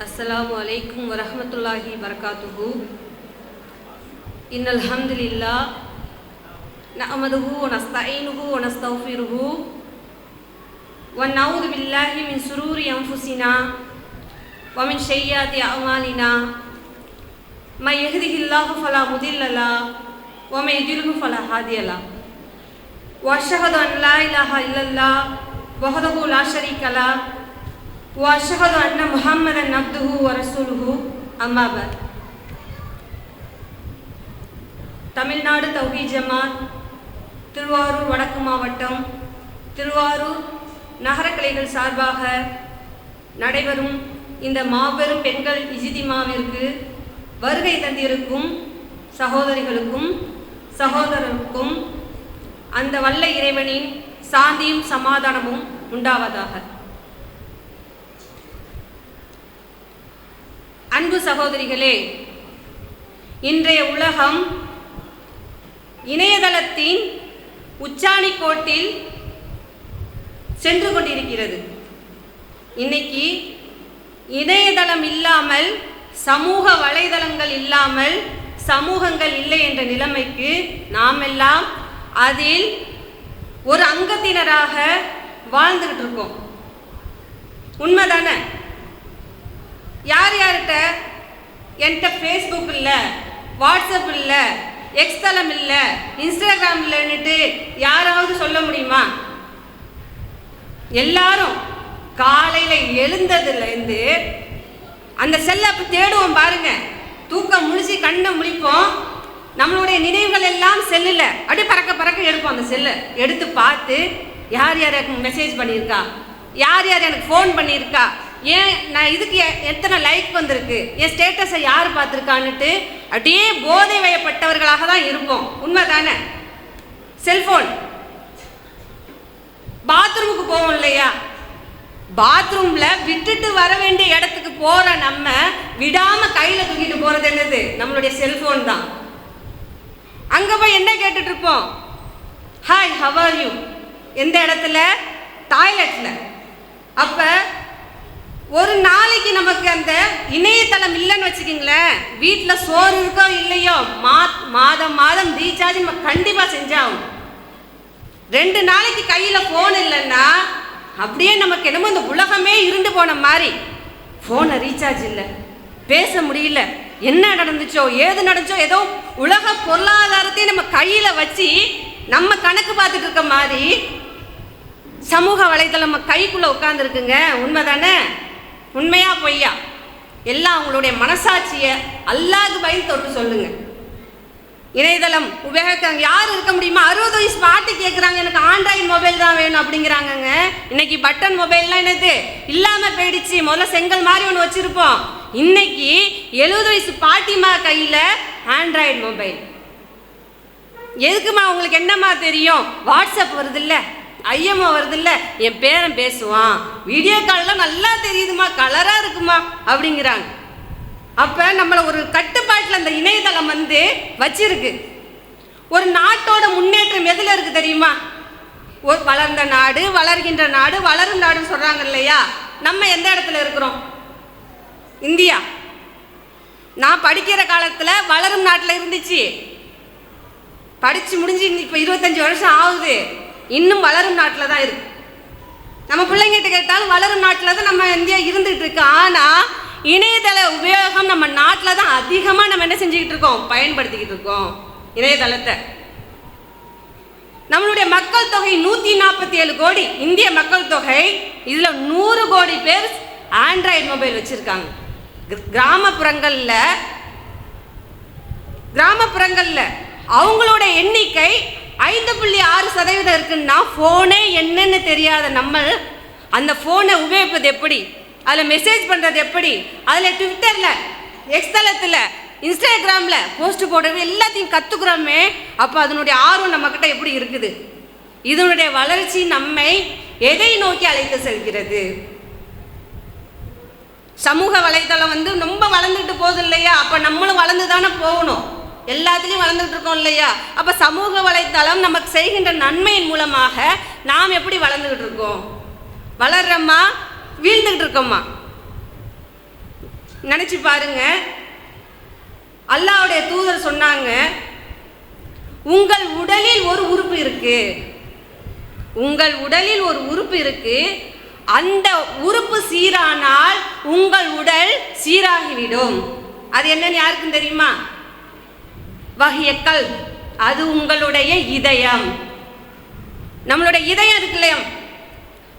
अस्सलामु अलैकुम वरहमतुल्लाहि वबरकातुहू। इन्नल हम्दुलिल्लाह नहमदुहु व नस्तईनुहु व नस्तगफिरुहु व नऊज़ु बिल्लाहि मिन शुरूरि अनफुसिना व मिन सय्यिआति अअमालिना मै यहदिहिल्लाहु फला मुदिल्ल लहु व मै युद्लिलहु फला हादिय लहु व अशहदु अन ला इलाहा इल्लल्लाह वहदहु ला शरीका लहु व अशहदु अन्न मुहम्मदन अब्दुहु व रसूलुहु अम्मा बाद। தமிழ்நாடு தௌஹீத் ஜமாத் திருவாரூர் வடக்கு மாவட்டம் திருவாரூர் நகர கிளைகள் சார்பாக நடைபெறும் இந்த மாபெரும் பெண்கள் இஜ்திமாவிற்கு வருகை தந்திருக்கும் சகோதரிகளுக்கும் சகோதரருக்கும் அந்த வல்ல இறைவனின் சாந்தியும் சமாதானமும் உண்டாவதாக. அன்பு சகோதரிகளே, இன்றைய உலகம் இணையதளத்தின் உச்சாணி கோட்டில் சென்று கொண்டிருக்கிறது. இன்னைக்கு இணையதளம் இல்லாமல், சமூக வலைதளங்கள் இல்லாமல் சமூகங்கள் இல்லை என்ற நிலைமைக்கு நாம் எல்லாம் அதில் ஒரு அங்கத்தினராக வாழ்ந்துகிட்டு இருக்கோம். உண்மைதானே? யார் யார்கிட்ட என்கிட்ட ஃபேஸ்புக் இல்லை, வாட்ஸ்அப் இல்லை, எக்ஸ் தளம் இல்லை, இன்ஸ்டாகிராம் இல்லைன்னுட்டு யாராவது சொல்ல முடியுமா? எல்லாரும் காலையில் எழுந்ததுலேருந்து அந்த செல்லை அப்போ தேடுவோம் பாருங்க. தூக்கம் முழிச்சு கண்ணை முழிப்போம், நம்மளுடைய நினைவுகள் எல்லாம் செல்லில் அப்படியே பறக்க பறக்க எடுப்போம். அந்த செல்லை எடுத்து பார்த்து யார் யார் எனக்கு மெசேஜ் பண்ணியிருக்கா, யார் யார் எனக்கு ஃபோன் பண்ணியிருக்கா, ஏன் நான் இதுக்கு எத்தனை லைக் வந்திருக்கு, என் ஸ்டேட்டஸை யார் பார்த்துருக்கான்னுட்டு அப்படியே போதை வயப்பட்டவர்களாக தான் இருப்போம். உண்மை தானே? செல்ஃபோன். பாத்ரூமுக்கு போவோம் இல்லையா, பாத்ரூமில் விட்டுட்டு வர வேண்டிய இடத்துக்கு போகிற நம்ம விடாமல் கையில் தூக்கிட்டு போகிறது என்னது? நம்மளுடைய செல்ஃபோன் தான். அங்கே போய் என்ன கேட்டுட்டு இருப்போம்? Hi, how are you? எந்த இடத்துல? டாய்லெட்டில். அப்போ ஒரு நாளைக்கு நமக்கு அந்த இணையதளம் இல்லைன்னு வச்சுக்கிங்களேன், வீட்டில் சோறு இருக்கோ இல்லையோ மாதம் மாதம் ரீசார்ஜ் நம்ம கண்டிப்பாக செஞ்சாகும். 2 நாளைக்கு கையில் ஃபோன் இல்லைன்னா அப்படியே நமக்கு என்னமோ இந்த உலகமே இருண்டு போன மாதிரி. ஃபோனை ரீசார்ஜ் இல்லை, பேச முடியல, என்ன நடந்துச்சோ ஏது நடந்துச்சோ, ஏதோ உலக பொருளாதாரத்தையும் நம்ம கையில் வச்சு நம்ம கணக்கு பார்த்துட்டு இருக்க மாதிரி சமூக வலைதளம் நம்ம கைக்குள்ளே உட்காந்துருக்குங்க. உண்மை தானே? உண்மையா பொய்யா? எல்லாம் அவங்களுடைய மனசாட்சியை அல்லாஹ்வுக்கு பயந்து தொட்டு சொல்லுங்க. இணையதளம் உபயோகிக்கிறாங்க யார் இருக்க முடியுமா? 60 வயசு பாட்டி கேட்குறாங்க, எனக்கு ஆண்ட்ராய்டு மொபைல் தான் வேணும் அப்படிங்கிறாங்கங்க. இன்னைக்கு பட்டன் மொபைல்லாம் என்னது இல்லாமல் போயிடுச்சு. முதல்ல செங்கல் மாதிரி ஒன்று வச்சுருப்போம், இன்னைக்கு 70 வயசு பாட்டிமா கையில் ஆண்ட்ராய்டு மொபைல். எதுக்குமா? உங்களுக்கு என்னம்மா தெரியும்? வாட்ஸ்அப் வருது இல்லை, ஐஎம்ஓ வருது இல்லை, என் பேரன் பேசுவான், வீடியோ கால்லாம் நல்லா தெரியுதுமா, கலராக இருக்குமா அப்படிங்கிறாங்க. அப்போ நம்மளை ஒரு கட்டுப்பாட்டில் அந்த இணையதளம் வச்சிருக்கு. ஒரு நாட்டோட முன்னேற்றம் எதில் இருக்குது தெரியுமா? ஒரு வளர்ந்த நாடு, வளர்கின்ற நாடு, வளரும் நாடுன்னு சொல்கிறாங்க இல்லையா? நம்ம எந்த இடத்துல இருக்கிறோம்? இந்தியா. நான் படிக்கிற காலத்தில் வளரும் நாட்டில் இருந்துச்சு, படித்து முடிஞ்சு இப்போ 25 வருஷம் ஆகுது, இன்னும் வளரும் நாட்டில் தான் இருக்கு. நம்ம பிள்ளைங்கிட்ட கேட்டாலும் வளரும் நாட்டில் தான் நம்ம இந்தியா இருந்துகிட்டு இருக்கு. ஆனால் இணையதள உபயோகம் நம்ம நாட்டில் தான் அதிகமாக நம்ம என்ன செஞ்சுக்கிட்டு இருக்கோம்? பயன்படுத்திக்கிட்டு இருக்கோம் இணையதளத்தை. நம்மளுடைய மக்கள் தொகை 147 கோடி இந்திய மக்கள் தொகை. இதில் 100 கோடி பேர் ஆண்ட்ராய்டு மொபைல் வச்சுருக்காங்க. கிராமப்புறங்களில் அவங்களோட எண்ணிக்கை 5.6% இருக்குன்னா, ஃபோனே என்னன்னு தெரியாத நம்ம அந்த ஃபோனை உபயோகிப்பது எப்படி, அதில் மெசேஜ் பண்ணுறது எப்படி, அதில் ட்விட்டரில், எக்ஸ் தளத்தில், இன்ஸ்டாகிராமில் போஸ்ட் போடுறது எல்லாத்தையும் கற்றுக்குறோமே. அப்போ அதனுடைய ஆர்வம் நம்மக்கிட்ட எப்படி இருக்குது? இதனுடைய வளர்ச்சி நம்மை எதை நோக்கி அழைத்து செல்கிறது? சமூக வலைதளம் ரொம்ப வளர்ந்துட்டு போகுது இல்லையா? அப்போ நம்மளும் வளர்ந்து தானே போகணும். எல்லாத்துலேயும் வளர்ந்துட்டு இருக்கோம் இல்லையா? அப்போ சமூக வலைத்தளம் நமக்கு செய்கின்ற நன்மையின் மூலமாக நாம் எப்படி வளர்ந்துக்கிட்டு இருக்கோம்? வளர்றோமா, வீழ்ந்துக்கிட்டு இருக்கோமா? நினைச்சு பாருங்க. அல்லாஹ்வுடைய தூதர் சொன்னாங்க, உங்கள் உடலில் ஒரு உறுப்பு இருக்கு, உங்கள் உடலில் ஒரு உறுப்பு இருக்கு, அந்த உறுப்பு சீரானால் உங்கள் உடல் சீராகிவிடும். அது என்னன்னு யாருக்கும் தெரியுமா? வஹியக்கல், அது உங்களுடைய இதயம். நம்மளுடைய இதயம் இருக்கு இல்லையா,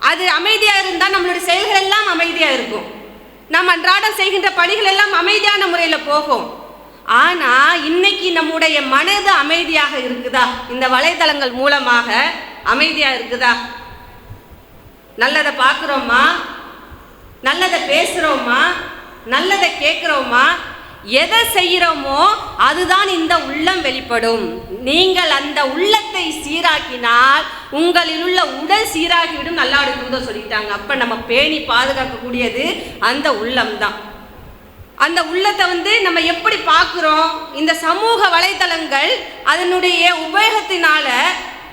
அது அமைதியாக இருந்தால் நம்மளுடைய செயல்கள் எல்லாம் அமைதியாக இருக்கும். நம்ம அன்றாடம் செய்கின்ற பணிகள் எல்லாம் அமைதியான முறையில் போகும். ஆனால் இன்னைக்கு நம்முடைய மனது அமைதியாக இருக்குதா? இந்த வலைதளங்கள் மூலமாக அமைதியாக இருக்குதா? நல்லதை பார்க்குறோமா? நல்லதை பேசுகிறோமா? நல்லதை கேட்குறோமா? எதை செய்கிறோமோ அதுதான் இந்த உள்ளம் வெளிப்படும். நீங்கள் அந்த உள்ளத்தை சீராக்கினால் உங்களில் உள்ள உடல் சீராகிவிடும். நல்லாவுடைய தூதர் சொல்லிட்டாங்க. அப்போ நம்ம பேணி பாதுகாக்கக்கூடியது அந்த உள்ளம் தான். அந்த உள்ளத்தை நம்ம எப்படி பார்க்குறோம்? இந்த சமூக வலைதளங்கள் அதனுடைய உபயோகத்தினால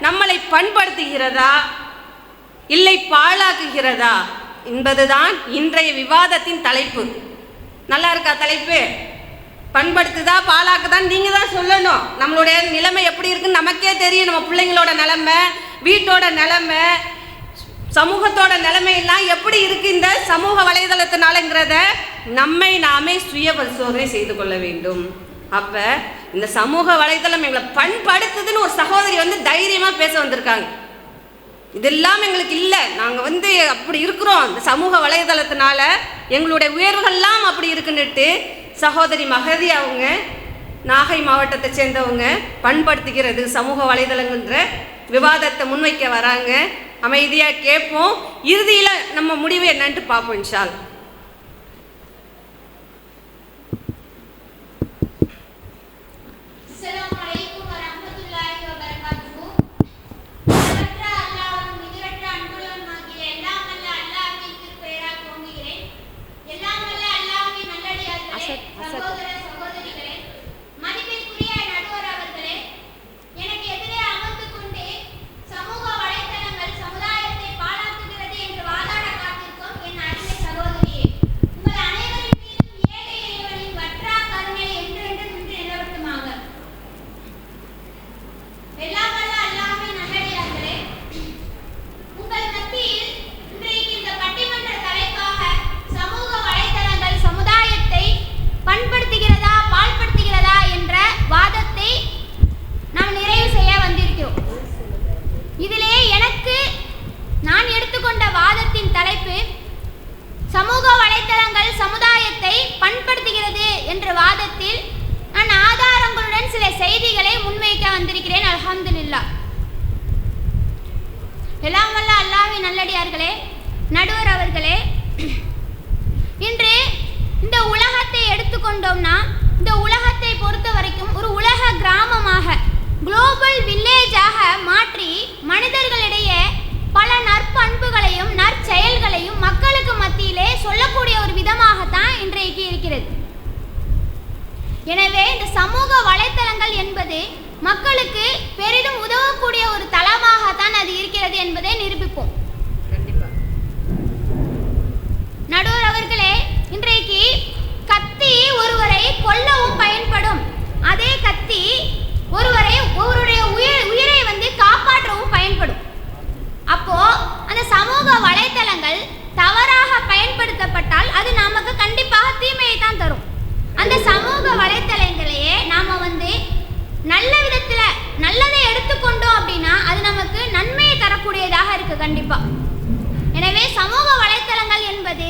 நம்மளை பண்படுத்துகிறதா இல்லை பாழாக்குகிறதா என்பதுதான் இன்றைய விவாதத்தின் தலைப்பு. நல்லா இருக்கா தலைப்பு? பண்படுத்துதா பாழாக்குதான் நீங்கள் தான் சொல்லணும். நம்மளுடைய நிலைமை எப்படி இருக்குன்னு நமக்கே தெரியும். நம்ம பிள்ளைங்களோட நிலைமை, வீட்டோட நிலைமை, சமூகத்தோட நிலைமையெல்லாம் எப்படி இருக்கு இந்த சமூக வலைதளத்தினாலங்கிறத நம்மை நாமே சுய பரிசோதனை செய்து கொள்ள வேண்டும். அப்போ இந்த சமூக வலைதளம் எங்களை பண்படுத்துதுன்னு ஒரு சகோதரி தைரியமாக பேச வந்திருக்காங்க. இதெல்லாம் எங்களுக்கு இல்லை, நாங்கள் அப்படி இருக்கிறோம், இந்த சமூக வலைதளத்தினால எங்களுடைய உயர்வுகள்லாம் அப்படி இருக்குன்னுட்டு சகோதரி மகதி அவங்க நாகை மாவட்டத்தை சேர்ந்தவங்க பண்படுத்துகிறது சமூக வலைதளங்கள்ன்ற விவாதத்தை முன்வைக்க வராங்க. அமைதியாக கேட்போம். இறுதியில் நம்ம முடிவு என்னன்ட்டு பார்ப்போம் இன்ஷா அல்லாஹ். சமூக வலைத்தளங்கள் சமுதாயத்தை பண்படுத்துகிறது என்ற வாதத்தில் நான் ஆதாரங்களுடன் சில செய்திகளை முன்வைக்க வந்திருக்கிறேன். அல்ஹம்துலில்லாஹ். எல்லாம் வல்ல அல்லாஹ்வின் நல்லடியார்களே, நடுவர் அவர்களே, இன்று இந்த உலகத்தை எடுத்துக்கொண்டோம்னா இந்த உலகத்தை பொறுத்த வரைக்கும் ஒரு உலக கிராமமாக குளோபல் வில்லேஜாக மாற்றி மனிதர்களிடையே பல நற்பண்புகளையும் நற்செயல்களையும் மக்களுக்கு மத்தியிலே சொல்லக்கூடிய ஒரு விதமாகத்தான் இன்றைக்கு இருக்கிறது. எனவே இந்த சமூக வலைத்தளங்கள் என்பது மக்களுக்கு பெரிதும் உதவக்கூடிய ஒரு தளமாகத்தான் அது இருக்கிறது என்பதை நிரூபிப்போம். நடுவர் அவர்களே, இன்றைக்கு கத்தி ஒருவரை கொல்லவும் பயன்படும், அதே கத்தி ஒருவருடைய உயிரை காப்பாற்றவும் பயன்படும். அப்போ அந்த சமூக வலைத்தளங்கள் தவறாக பயன்படுத்தப்பட்டால் அது நமக்கு கண்டிப்பாக தீமையை தான் தரும். அந்த சமூக வலைத்தளங்களையே நாம நல்ல விதத்துல நல்லதை எடுத்துக்கொண்டோம் அப்படின்னா அது நமக்கு நன்மையை தரக்கூடியதாக இருக்கு கண்டிப்பா. எனவே சமூக வலைத்தளங்கள் என்பது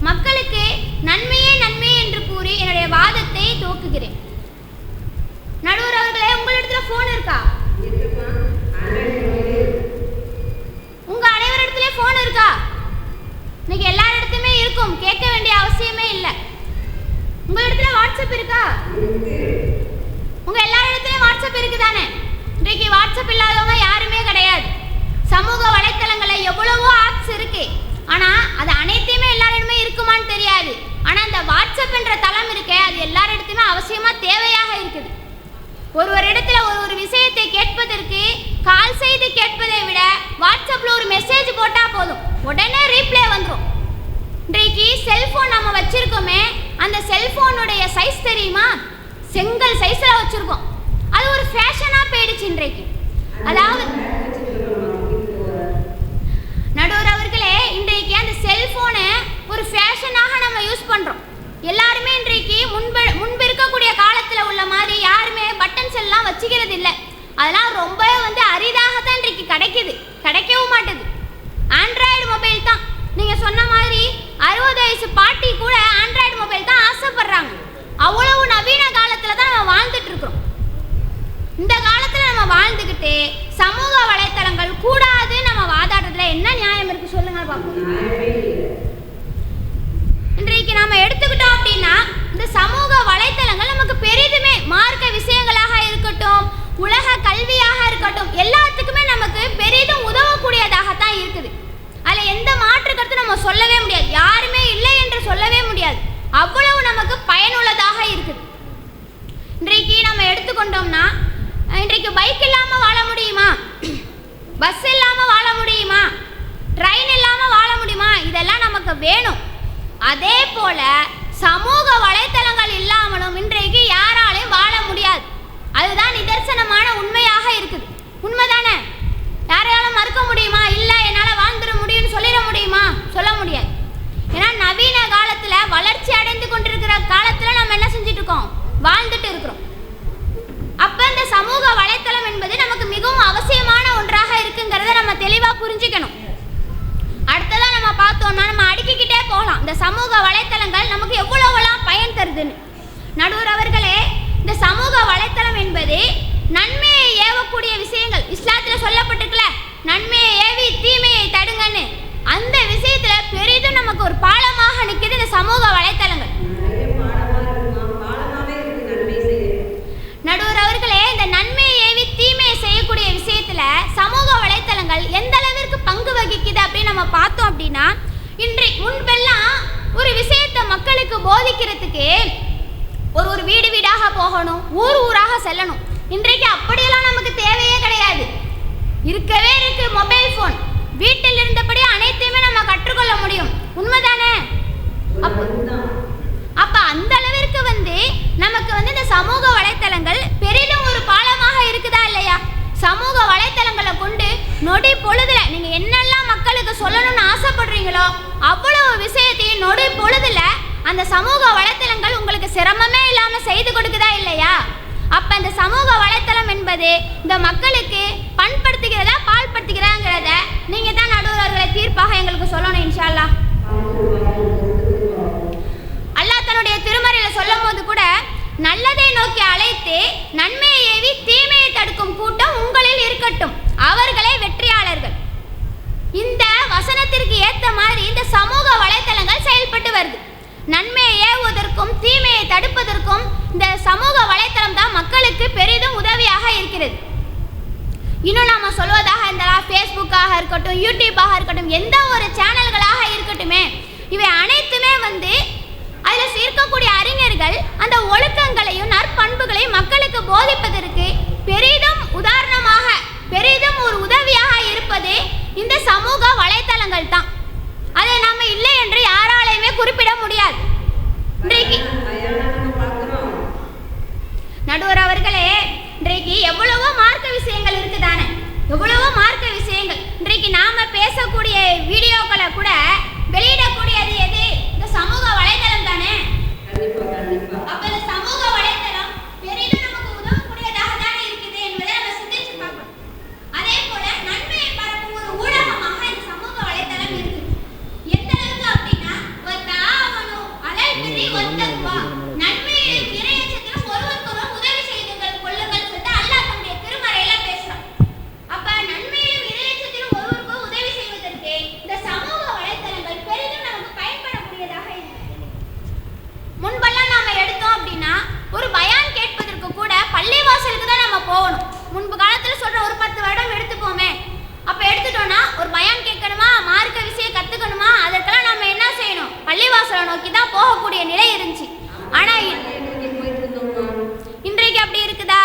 மக்களுக்கு நன்மையே நன்மை என்று கூறி என்னுடைய வாதத்தை துவக்குகிறேன். நடுவர் அவர்களே, உங்களிடத்துல போன் இருக்கா? உங்க அனைவரிடத்திலே போன் இருக்கா? இன்னைக்கு எல்லாரிடத்துமே இருக்கும், கேட்க வேண்டிய அவசியமே இல்லை. உங்களிடத்துல வாட்ஸ்அப் இருக்கா? உங்க எல்லாரிடத்துலயும் வாட்ஸ்அப் இருக்குதானே? இன்றைக்கு வாட்ஸ்அப் இல்லாதவங்க யாருமே கிடையாது. சமூக வலைத்தளங்களை எவ்வளவோ ஆப்ஸ் இருக்கு, ஆனா அது அனைத்தையுமே எல்லாரிடமே இருக்குமான்னு தெரியாது. ஆனா அந்த வாட்ஸ்அப் என்ற தளம் இருக்கே, அது எல்லாரிடத்துமே அவசியமா தேவையாக இருக்குது. ஒருவரிடத்துல ஒரு விஷயத்தை கேட்பதற்கு கால் செய்து கேட்பதை விட வாட்ஸ்அப்ல ஒரு மெசேஜ் போட்டா போதும், உடனே ரீப்ளே வந்துடும். இன்றைக்கு செல்போன் நம்ம வச்சிருக்கோமே, அந்த பண்ணுறோம். எல்லாருமே இன்றைக்கு முன்பு இருக்கக்கூடிய காலத்தில் உள்ள மாதிரி யாருமே பட்டன் செல்லாம் வச்சுக்கிறது இல்லை. அதெல்லாம் ரொம்பவே அரிதாகத்தான் இன்றைக்கு கிடைக்கவும் மாட்டுது. ஆண்ட்ராய்டு மொபைல் தான். நீங்கள் சொன்ன மாதிரி 60 வயசு பாட்டி கூட ஆண்ட்ராய்டு மொபைல் தான் ஆசைப்படுறாங்க. அவ்வளவு நவீன காலத்தில் தான் நம்ம வாழ்ந்துட்டு இருக்கிறோம். இந்த காலத்தில் நம்ம வாழ்ந்துக்கிட்டு சமூக வலைத்தளங்கள் கூடாது நம்ம வாதாடுறதுல என்ன நியாயம் இருக்கு சொல்லுங்க பார்ப்போம். இன்றைக்கு நம்ம எடுத்துக்கிட்டோம் அப்படின்னா இந்த சமூக வலைத்தளங்கள் நமக்கு பெரிதுமே மார்க்க விஷயங்களாக இருக்கட்டும், உலக கல்வியாக இருக்கட்டும், எல்லாத்துக்குமே நமக்கு பெரிதும் உதவக்கூடியதாகத்தான் இருக்குது. அதில் எந்த மாற்று கருத்து நம்ம சொல்லவே முடியாது. யாருமே இல்லை என்று சொல்லவே முடியாது. அவ்வளவு நமக்கு பயனுள்ளதாக இருக்குது. இன்றைக்கு நம்ம எடுத்துக்கொண்டோம்னா இன்றைக்கு பைக் இல்லாமல் வாழ முடியுமா? பஸ் இல்லாமல் வாழ முடியுமா? ட்ரெயின் இல்லாமல் வாழ முடியுமா? இதெல்லாம் நமக்கு வேணும். அதே போல சமூக வலைத்தளங்கள் இல்லாமலும் இன்றைக்கு யாராலையும் வாழ முடியாது. அதுதான் நிதர்சனமான உண்மையாக இருக்குது. உண்மைதானே? யாரையாலும் மறுக்க முடியுமா? இல்லை என்னால் வாழ்ந்துட முடியும்னு சொல்லிட முடியுமா? சொல்ல முடியாது. ஏன்னா நவீன காலத்தில் வளர்ச்சி அடைந்து கொண்டிருக்கிற காலத்தில் நம்ம என்ன செஞ்சுட்டு இருக்கோம்? வாழ்ந்துட்டு இருக்கிறோம். அப்போ இந்த சமூக வலைத்தளம் என்பது நமக்கு மிகவும் அவசியமான ஒன்றாக இருக்குங்கிறத நம்ம தெளிவாக புரிஞ்சுக்கணும். அடுத்ததான் நம்ம பார்த்தோம்னா நம்ம அடுக்கிக்கிட்டே போகலாம். இந்த சமூக வலைத்தளங்கள் நமக்கு எவ்வளோவெல்லாம் பயன் தருதுன்னு. நடுவர் அவர்களே, இந்த சமூக வலைத்தளம் என்பது நன்மையை ஏவக்கூடிய விஷயங்கள். இஸ்லாத்தில் சொல்லப்பட்டிருக்கல, நன்மையை ஏவி தீமையை தடுங்கன்னு. அந்த விஷயத்தில் பெரிதும் நமக்கு ஒரு பாலமாக நிற்கிது இந்த சமூக வலைத்தளங்கள். நடுவர் அவர்களே, இந்த நன்மையை ஏவி தீமையை செய்யக்கூடிய விஷயத்துல சமூக வலைத்தளங்கள் எந்த அளவிற்கு பங்கு வகிக்குது அப்படின்னு நம்ம பார்த்தோம் அப்படின்னா, இன்றைக்கு முன்பெல்லாம் ஒரு விஷயத்தை மக்களுக்கு போதிக்கிறதுக்கு ஒரு வீடு வீடாக போகணும், ஊராக செல்லணும். இன்றைக்கு அப்படியெல்லாம் நமக்கு தேவையே கிடையாது. இருக்கவே இருக்கு மொபைல் ஃபோன். வீட்டில் இருந்தபடி அனைத்தையுமே நம்ம கற்றுக்கொள்ள முடியும். உண்மைதானே? அப்ப அந்த அளவிற்கு நமக்கு இந்த சமூக வலைத்தளங்கள் பெரிதும் ஒரு பாலமாக இருக்குதா இல்லையா? சமூக வலைத்தளங்களை கொண்டு நொடி பொழுதுல நீங்க என்னெல்லாம் மக்களுக்கு சொல்லணும்னு ஆசைப்படுறீங்களோ அவ்வளவு விஷயத்தையும் நொடி பொழுதுல அந்த சமூக வலைத்தளங்கள் உங்களுக்கு சிரமமே இல்லாம செய்து கொடுக்குதா இல்லையா? அப்ப இந்த சமூக வலைத்தளம் என்பது இந்த மக்களுக்கு பண்படுத்துகிறதா பால்படுத்துகிறதாங்கிறத நீங்க தான் நடுவர்களை தீர்ப்பாக எங்களுக்கு சொல்லணும். இன்ஷா அல்லாஹ். அல்லாஹ் தன்னுடைய திருமறையில சொல்லும் போது கூட நல்லதை நோக்கி அழைத்து நன்மையை ஏவி தீமையை தடுக்கும் கூட்டம் உங்களில் இருக்கட்டும், அவர்களே வெற்றியாளர்கள். இந்த வசனத்திற்கு ஏற்ற மாதிரி இந்த சமூக வலைத்தளங்கள் செயல்பட்டு வருது. நன்மையை ஏவுவதற்கும் தீமையை தடுப்பதற்கும் இந்த சமூக வலைத்தளம் தான் மக்களுக்கு பெரிதும் உதவியாக இருக்கிறது. இன்னும் நாம சொல்வதாக இருந்தால் ஃபேஸ்புக்காக இருக்கட்டும், யூடியூப்பாக இருக்கட்டும், எந்த ஒரு சேனல்களாக இருக்கட்டுமே, இவை அனைத்துமே அதில் இருக்கக்கூடிய அறிஞர்கள் அந்த ஒழுக்கங்களையும் நற்பண்புகளையும் மக்களுக்கு போதிப்பதற்கு பெரிதும் உதாரணமாக பெரிதும் ஒரு உதவியாக இருப்பது இந்த சமூக வலைத்தளங்கள் தான். அதை நாம இல்லை என்று யாராலையுமே குறிப்பிட முடியாது. இன்றைக்கு நடுவர் அவர்களே, இன்றைக்கு எவ்வளவோ மார்க்க விஷயங்கள் இருக்குதானே, எவ்வளவோ மார்க்க விஷயங்கள். இன்றைக்கு நாம பேசக்கூடிய வீடியோக்களை கூட வெளியிடக்கூடியது எது? இந்த சமூக வலைத்தளம் தானே. அப்ப இந்த சமூக வலைத்தளம் பெரிதும் நமக்கு உதவக்கூடியதாக தானே இருக்குது என்பதை நம்ம சிந்திச்சு பார்க்கணும். அதே போல நன்மையை பரப்பும் ஒரு ஊடகமாக இந்த சமூக வலைத்தளம் இருக்கு. எந்த அளவுக்கு அப்படின்னா அலல் பிரி வத்தக்வா, நன்மையிலும் இறையச்சத்திலும் ஒருவருக்கொருவர் உதவி செய்துங்கள் கொள்ளுங்கள் சொல்லிட்டு அல்லாஹ் தன்னுடைய திருமறையில பேசுறான். அப்ப நன்மையிலும் இறையச்சத்திலும் ஒருவருக்கொருவர் உதவி செய்வதற்கு இந்த சமூக வலைத்தளங்கள் பெரிதும் நமக்கு பயன்படக்கூடியதாக இருக்கு. முன்பெல்லாம் நாம எடுத்தோம் அப்படின்னா ஒரு பயான் கேட்பதற்கு கூட பள்ளிவாசலுக்கு தான் நம்ம போகணும். முன்பு காலத்தில் சொல்ற ஒரு 10 வருடம் எடுத்துப்போமே. அப்ப எடுத்துட்டோம்னா ஒரு பயான் கேட்கணுமா, மார்க்க விஷயம் கத்துக்கணுமா, அதற்கெல்லாம் நம்ம என்ன செய்யணும்? பள்ளிவாசலை நோக்கி தான் போகக்கூடிய நிலை இருந்துச்சு. ஆனா இன்றைக்கு அப்படி இருக்குதா?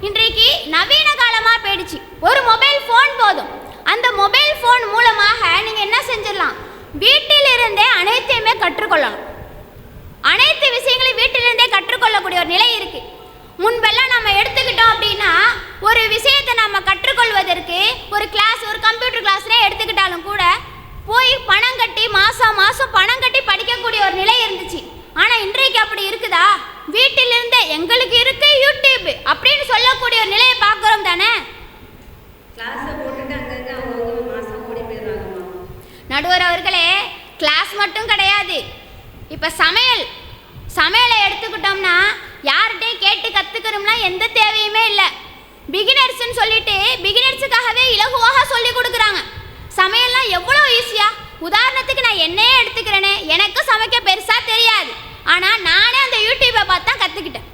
இன்றைக்கு நவீன காலமா போயிடுச்சு. ஒரு மொபைல் போன் போதும். அந்த மொபைல் போன் மூலமாக நீங்க என்ன செஞ்சிடலாம்? வீட்டில் இருந்தே அனைத்தையுமே கற்றுக்கொள்ளலாம். அனைத்து விஷயங்களையும் வீட்டிலிருந்தே கற்றுக்கொள்ளக்கூடிய ஒரு நிலை இருக்கு. முன்பெல்லாம் நம்ம எடுத்துக்கிட்டோம் அப்படின்னா ஒரு விஷயத்தை நம்ம கற்றுக்கொள்வதற்கு ஒரு கிளாஸ், ஒரு கம்ப்யூட்டர் கிளாஸ்னே எடுத்துக்கிட்டாலும் கூட போய் பணம் கட்டி மாதம் பணம் கட்டி படிக்கக்கூடிய ஒரு நிலை இருந்துச்சு. இன்னைக்கு அப்படி இருக்குதா? வீட்டிலிருந்தே எங்களுக்கு இருக்கு யூடியூப் அப்படின்னு சொல்லக்கூடிய ஒரு நிலையை பார்க்குறோம் தானே. கிளாஸை போட்டுட்டு அங்கங்க அவங்க மாசம் ஓடி போயிடுறாங்கம்மா. நடுவர் அவர்களே, கிளாஸ் மட்டும் கிடையாது. இப்போ சமையலை எடுத்துக்கிட்டோம்னா யார்கிட்டையும் கேட்டு கற்றுக்கணும்னா எந்த தேவையுமே இல்லை. பிகினர்ஸ்ன்னு சொல்லிட்டு பிகினர்ஸுக்காகவே இலகுவாக சொல்லி கொடுக்குறாங்க. சமையல்லாம் எவ்வளோ ஈஸியாக. உதாரணத்துக்கு நான் என்னையே எடுத்துக்கிறேனே, எனக்கு சமைக்க பெருசாக தெரியாது. ஆனால் நானே அந்த யூடியூப்பை பார்த்து தான் கற்றுக்கிட்டேன்.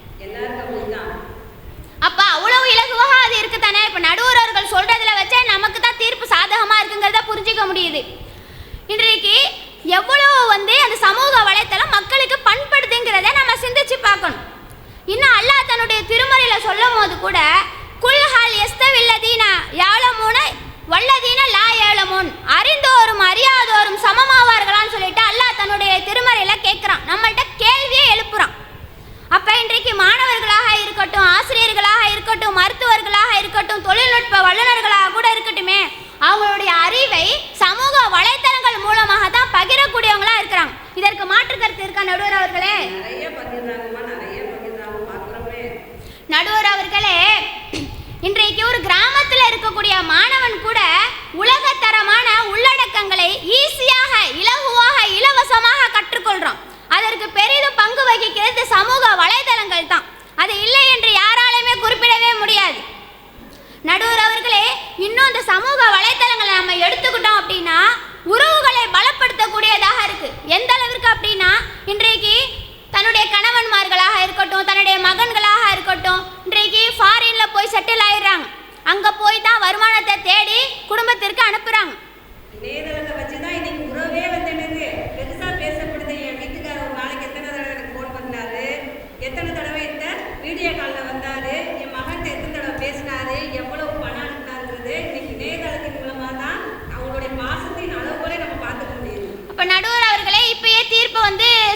அப்போ அவ்வளோ இலகுவாக அது இருக்குதானே. இப்போ நடுவர் அவர்கள் சொல்கிறதுல வச்சா நமக்கு தான் தீர்ப்பு சாதகமாக இருக்குங்கிறத புரிஞ்சிக்க முடியுது. இன்றைக்கு எவ்வளோ அந்த சமூக வலைத்தளம் மக்களுக்கு பண்படுதுங்கிறத நம்ம சிந்திச்சு பார்க்கணும். இன்னும் அல்லாஹ் தன்னுடைய திருமறையில் சொல்லும் போது கூட குல்ஹால் எஸ்தவில்லதீனா யாலமூன வல்லதீன லா யாலமூன், அறிந்தோரும் அறியாதோரும் சமமாவார்களான்னு சொல்லிட்டு அல்லாஹ் தன்னுடைய திருமறையில் கேட்குறான், நம்மள்கிட்ட கேள்வியே எழுப்புறான். அப்போ இன்றைக்கு மாணவர்களாக இருக்கட்டும், ஆசிரியர்களாக இருக்கட்டும், மருத்துவர்களாக இருக்கட்டும், தொழில்நுட்ப வல்லுநர்களாக கூட இருக்கட்டுமே, அவங்களுடைய அறிவை சமூக வலைத்தளங்கள் மூலமாக தான் பகிரக்கூடியவங்களா இருக்கிறாங்க. இதற்கு மாற்று கருத்து இருக்கா நடுவர் அவர்களே? நடுவர் அவர்களே, இன்றைக்கு ஒரு கிராமத்தில் இருக்கக்கூடிய மாணவன் கூட உலகத்தரமான உள்ளடக்கங்களை ஈஸியாக, இலகுவாக, இலவசமாக கற்றுக்கொள்றான். அதற்கு பெரிதும் பங்கு வகிக்கிறது சமூக வலைதளங்கள் தான். அது இல்லை என்று யாராலுமே குறிப்பிடவே முடியாது. நடுவர் அவர்களே, இன்னும் இந்த சமூக வலைத்தளங்களை நம்ம எடுத்துக்கிட்டோம் அப்படின்னா உறவுகளை பலப்படுத்தக்கூடியதாக இருக்கு. எந்த அளவிற்கு அப்படின்னா இன்றைக்கு தன்னுடைய கணவன்மார்களாக இருக்கட்டும், தன்னுடைய மகன்களாக இருக்கட்டும், இன்றைக்கு ஃபாரின்ல போய் செட்டில் ஆயிடுறாங்க. அங்க போய் தான் வருமானத்தை தேடி குடும்பத்திற்கு அனுப்புறாங்க. இணையதளத்தை வச்சு தான் இன்னைக்கு உறவே எனக்கு பெருசா பேசப்படுது. என் வீட்டுக்காரர் ஒரு நாளைக்கு எத்தனை தடவை எனக்கு ஃபோன் பண்ணாரு, எத்தனை தடவை இந்த வீடியோ காலில் வந்தாரு, என் மகன் எத்தனை தடவை பேசினாரு, எவ்வளவு பணம் அனுப்பினாருங்கிறது இன்னைக்கு இணையதளத்தின் மூலமா தான் அவங்களுடைய பாசத்தின் அளவுகளே நம்ம பார்த்துக்க முடியுது. அப்ப நடுவர் அவர்களே, இப்பயே தீர்ப்பு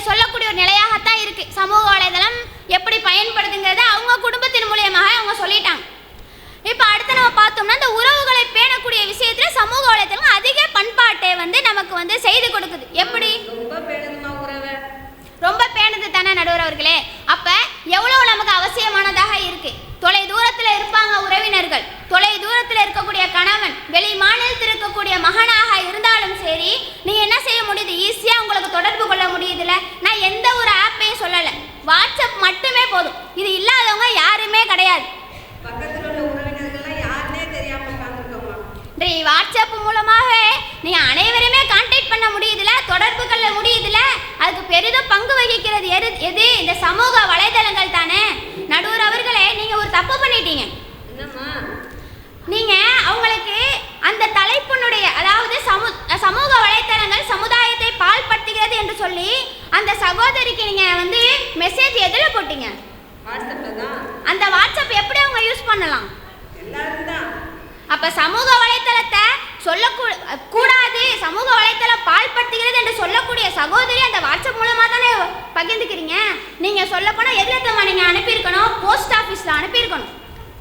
சொல்லக்கூடிய ஒரு நிலையாகத்தான் இருக்கு. சமூக வலைதளம் எப்படி பயன்படுதுங்கிறத அவங்க குடும்பத்தின் மூலியமாக அவங்க சொல்லிட்டாங்க. இப்போ அடுத்து நம்ம பார்த்தோம்னா இந்த உறவுகளை பேணக்கூடிய விஷயத்துல சமூக வலைதளம் அதிக பண்பாட்டை நமக்கு செய்து கொடுக்குது. எப்படி? ரொம்ப பேணுதுமா உறவை, ரொம்ப பேணுது தானே நடுவர் அவர்களே. அப்ப எவ்வளவு நமக்கு அவசியமானதாக இருக்கு. தொலை தூரத்தில் இருப்பாங்க உறவினர்கள், தொலை தூரத்தில் இருக்கக்கூடிய கணவன், வெளி மாநிலத்தில் இருக்கக்கூடிய மகனாக இருந்தாலும் சரி, நீங்க என்ன செய்ய முடியுது? ஈஸியா உங்களுக்கு தொடர்பு கொள்ள முடியுதுல. நான் எந்த ஒரு ஆப்பையும் சொல்லலை, வாட்ஸ்அப் மட்டுமே போதும். இது இல்லாதவங்க யாருமே கிடையாது. பக்கத்தில் உள்ள உறவினர்கள்லாம் யாருன்னே தெரியாம உட்காந்துருக்கோமா. வாட்ஸ்அப் மூலமாக நீங்க அனைவருமே கான்டாக்ட் பண்ண முடியுதுல, தொடர்பு கொள்ள முடியுதுல. அதுக்கு பெரிதும் பங்கு வகிக்கிறது எது? இந்த சமூக வலைதளங்கள் தானே. நடுவர் அவர்களே, நீங்க ஒரு தப்பு பண்ணிட்டீங்க. என்னம்மா? நீங்க அவங்களுக்கு அந்த தலைப்பினுடைய, அதாவது சமூக வலைத்தளங்கள் சமுதாயத்தை பால்படுத்துகிறது என்று சொல்லி அந்த சகோதரிக்கு நீங்க மெசேஜ் எதுல போட்டீங்க? வாட்ஸ்அப்ல தான். அந்த வாட்ஸ்அப் எப்படி அவங்க யூஸ் பண்ணலாம்? எல்லாரும் தான். அப்ப சமூக வலைத்தளத்தை சொல்லக்கூடாது, சமூக வலைத்தளம் பால்படுத்துகிறது என்று சொல்லக்கூடிய சகோதரி அந்த வாட்ஸ்அப் மூலமா தானே பகிர்ந்துக்கிறீங்க. நீங்க சொல்ல போனா எதுலத்தமா நீங்க அனுப்பியிருக்கணும்? போஸ்ட் ஆஃபீஸ்ல அனுப்பியிருக்கணும்.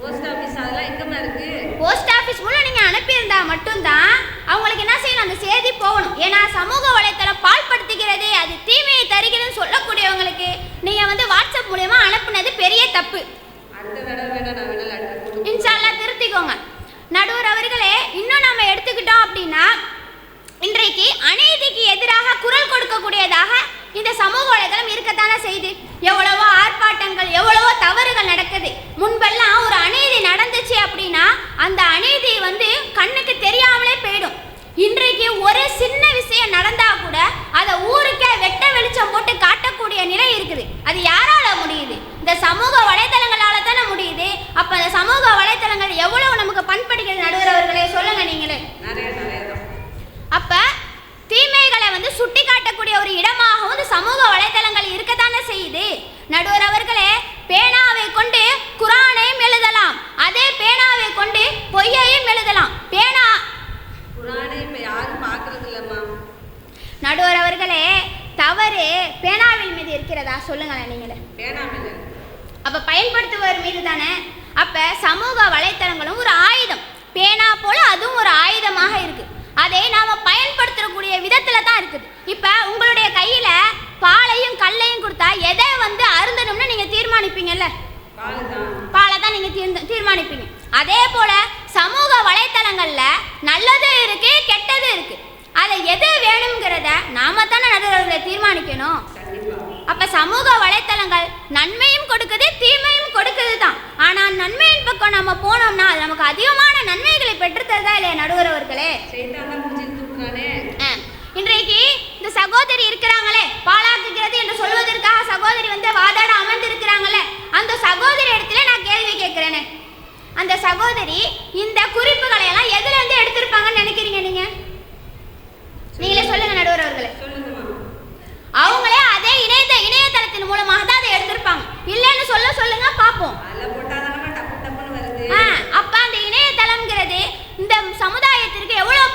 போஸ்ட் ஆஃபீஸ் அதெல்லாம் எங்கம்மா இருக்கு? போஸ்ட் ஆஃபீஸ் மூலம் நீங்க அனுப்பியிருந்தா மட்டும்தான் அவங்களுக்கு என்ன செய்யணும்? அந்த செய்தி போகணும். ஏன்னா சமூக வலைத்தளம் பால்படுத்துகிறது, அது தீமையை தருகிறதுன்னு சொல்லக்கூடியவங்களுக்கு நீங்க வாட்ஸ்அப் மூலமா அனுப்புனது பெரிய தப்பு. அடுத்த தடவை வேணா நான் வேணா லெட்டர் போடுறேன். இன்ஷா அல்லாஹ் திருத்திக்கோங்க. நடுவர் அவர்களே, இன்னும் நம்ம எடுத்துக்கிட்டோம் அப்படின்னா இன்றைக்கு அநீதிக்கு எதிராக குரல் கொடுக்கக்கூடியதாக இந்த சமூக வலைதளம் இருக்கத்தானே செய்து. எவ்வளவோ ஆர்ப்பாட்டங்கள், எவ்வளவோ தவறுகள் நடக்குது. முன்பெல்லாம் ஒரு அநீதி நடந்துச்சு அப்படின்னா அந்த அநீதி கண்ணுக்கு தெரியாமலே போயிடும். இன்றைக்கு ஒரு சின்ன விஷயம் நடந்தா கூட அதை ஊருக்கே வெட்ட வெளிச்சம் போட்டு காட்டக்கூடிய நிலை இருக்குது. அது யாரால முடியுது? இந்த சமூக வலைதளங்களால தானே முடியுது. அப்ப இந்த சமூக வலைதளங்கள் எவ்வளவு நமக்கு பண்படுகிறது நடுவர் அவர்களே, சொல்லுங்க நீங்களே. அப்ப தீமைகளை சுட்டி காட்டக்கூடிய ஒரு இடமாகவும் இந்த சமூக வலைதளங்கள் இருக்கத்தானே செய்யுது. நடுவர் அவர்களே, பேனாவை கொண்டு குரானையும் எழுதலாம், அதே பேனாவை கொண்டு பொய்யையும் எழுதலாம். குரானை இப்ப யாரும் பார்க்கறது இல்லம்மா. நடுவர் அவர்களே, தவறு பேனாவின் மீது இருக்கிறதா? சொல்லுங்களேன் நீங்களே. பேனாவில் அப்ப பயன்படுத்துவர் மீது தானே. அப்ப சமூக வலைத்தளங்களும் ஒரு ஆயுதம். பேனா போல அதுவும் ஒரு ஆயுதமாக இருக்கு. அதை நாம பயன்படுத்தக்கூடிய விதத்துல தான் இருக்குது. இப்ப உங்களுடைய கையில பாலையும் கல்லையும் கொடுத்தா எதை அதே போல சமூக வலைத்தளங்கள்ல நல்லதும் இருக்கு கெட்டதும் இருக்கு. அதை எது வேணுங்கிறத நாம தானே நடுவர்களை தீர்மானிக்கணும். அப்ப சமூக வலைத்தளங்கள் நன்மையும் கொடுக்குது தீமையும் கொடுக்குது தான். ஆனா நன்மையின் பக்கம் நம்ம போனோம்னா அது நமக்கு அதிகமான நன்மைகளை பெற்றுத்தருதா இல்லையா நடுவர் அவர்களே? இன்றைக்கு இந்த சகோதரி இருக்கிறாங்களே, பாழாக்குகிறது என்று சொல்வதற்காக சகோதரி வந்து வாதாட அமர்ந்திருக்கிறாங்களே, அந்த சகோதரி இடத்துல நான் கேள்வி கேட்கிறேனே, அந்த சகோதரி இந்த குறிப்புகளை எல்லாம் எதுல இருந்து எடுத்திருப்பாங்கன்னு நினைக்கிறீங்க நீங்க? நீங்களே சொல்லுங்க நடுவர் அவர்களே. அவங்களே அதே இணையதளத்தின் மூலமாக தான் அதை எடுத்திருப்பாங்க. இல்லைன்னு சொல்லுங்க பாப்போம். அப்ப அந்த இணையதளம்ங்கிறது இந்த சமுதாயத்திற்கு எவ்வளவு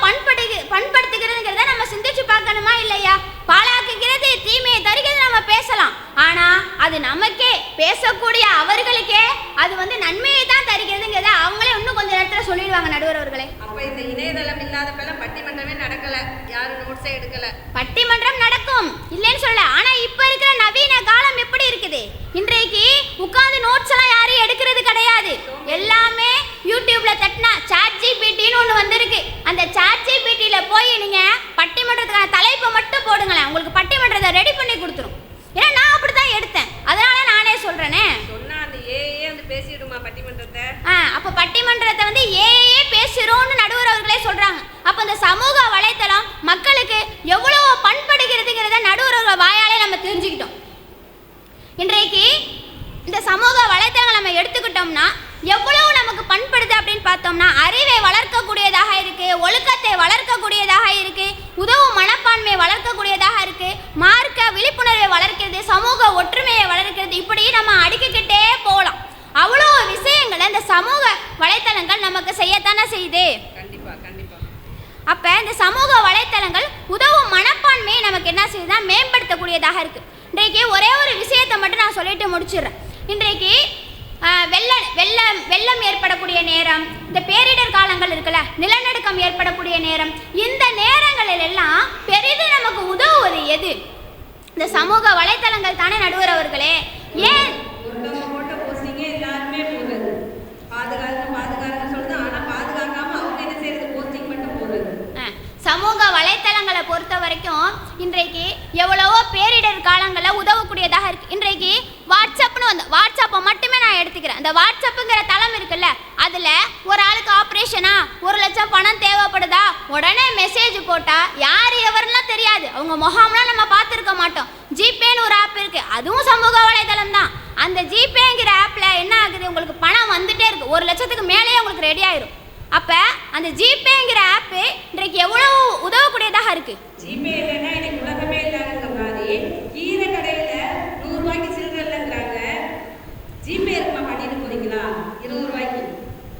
பண்படுத்துகிறதுங்கிறத நம்ம சிந்திச்சு பார்க்கணுமா இல்லையா? பாழாக்குகிறது தீமையை தருகிறது நம்ம பேசலாம். ஆனா அது நமக்கே பேசக்கூடிய அவர்களுக்கே அது வந்து நன்மையை தான் தருகிறதுங்கிறத அவங்களே இன்னும் கொஞ்ச நேரத்துல சொல்லிடுவாங்க நடுவர் அவர்களே. அப்ப இந்த இணையதளம் இல்லாதப்பெல்லாம் பட்டிமன்றமே நடக்கல, யாரும் நோட்ஸே எடுக்கல. பட்டிமன்றம் நடக்கும் இல்லைன்னு சொல்ல. ஆனா இப்ப இருக்கிற நவீன காலம் எப்படி இருக்குது? இன்றைக்கு உட்கார்ந்து நோட்ஸ் எல்லாம் யாரும் எடுக்கிறது கிடையாது. எல்லாமே யூடியூப்ல தட்டினா ChatGPTன்னு ஒன்று வந்திருக்கு. அந்த ChatGPTல போய் நீங்க பட்டிமன்றத்துக்கான தலைப்பை மட்டும் போடுங்களேன், உங்களுக்கு பட்டிமன்றத்தை ரெடி பண்ணி கொடுத்துரும். ஏன்னா நான் அப்படித்தான் எடுத்தேன், அதனால நானே சொல்றேனே. சொன்னா அந்த ஏஏ வந்து பேசிடுமா பட்டிமன்றத்தை? அப்ப பட்டிமன்றத்தை வந்து ஏஏ பேசுறோம்னு நடுவர் அவர்களே சொல்றாங்க. அப்ப இந்த சமூக வலைத்தளம் மக்களுக்கு எவ்வளவு பண்படுகிறதுங்கிறத நடுவர் அவர்கள் வாயாலே நம்ம தெரிஞ்சுக்கிட்டோம். இன்றைக்கு இந்த சமூக வலைத்தளங்களை நம்ம எடுத்துக்கிட்டோம்னா எவ்வளவு நமக்கு பண்படுது அப்படின்னு பார்த்தோம்னா, அறிவை வளர்க்கக்கூடியதாக இருக்கு, ஒழுக்கத்தை வளர்க்கக்கூடியதாக இருக்கு, உதவும் மனப்பான்மையை வளர்க்கக்கூடியதாக இருக்கு, மார்க்க விழிப்புணர்வை வளர்க்கிறது, சமூக ஒற்றுமையை வளர்க்கிறது, இப்படி நம்ம அடுக்கிக்கிட்டே போகலாம். அவ்வளோ விஷயங்களை இந்த சமூக வலைத்தளங்கள் நமக்கு செய்யத்தானே செய்யுது. அப்ப இந்த சமூக வலைத்தளங்கள் உதவும் மனப்பான்மையை நமக்கு என்ன செய்யுதுன்னா மேம்படுத்தக்கூடியதாக இருக்கு. இன்றைக்கு ஒரே ஒரு விஷயத்தை மட்டும் நான் சொல்லிட்டு முடிச்சிடுறேன். இன்றைக்கு வெள்ளம் ஏற்படக்கூடிய நேரம், இந்த பேரிடர் காலங்கள் இருக்குல்ல, நிலநடுக்கம் ஏற்படக்கூடிய நேரம், இந்த நேரங்களில் எல்லாம் பெரிதும் நமக்கு உதவுவது எது? இந்த சமூக வலைத்தளங்கள் தானே நடுவர் அவர்களே. ஏன் சமூக வலைத்தளங்களை பொறுத்த வரைக்கும் இன்றைக்கு எவ்வளவோ பேரிடர் காலங்களில் உதவக்கூடியதாக இருக்கு. இன்றைக்கு வாட்ஸ்அப்னு வந்து வாட்ஸ்அப்பை மட்டுமே நான் எடுத்துக்கிறேன். அந்த வாட்ஸ்அப்புங்கிற தளம் இருக்குல்ல, அதில் ஒரு ஆளுக்கு ஆப்ரேஷனா 1 லட்சம் பணம் தேவைப்படுதா, உடனே மெசேஜ் போட்டால் யார் எவரெல்லாம் தெரியாது, அவங்க முகாம்லாம் நம்ம பார்த்துருக்க மாட்டோம். ஜிபேன்னு ஒரு ஆப் இருக்குது, அதுவும் சமூக வலைத்தளம் தான். அந்த ஜிபேங்கிற ஆப்பில் என்ன ஆகுது, உங்களுக்கு பணம் வந்துட்டே இருக்குது, 1 லட்சத்துக்கு மேலேயே உங்களுக்கு ரெடி ஆயிரும். அப்ப அந்த ஜிபேங்கிற ஆப் இன்றைக்கு எவ்வளவு உதவக்கூடியதாக இருக்கு. ஜிபே இல்லைன்னா எனக்கு உலகமே இல்லைங்கிற மாதிரி கீரை கடையில 100 ரூபாய்க்கு சில்லறை இல்லைங்கிறாங்க. ஜிபே இருக்குமா பண்ணிட்டு போறீங்களா 20 ரூபாய்க்கு.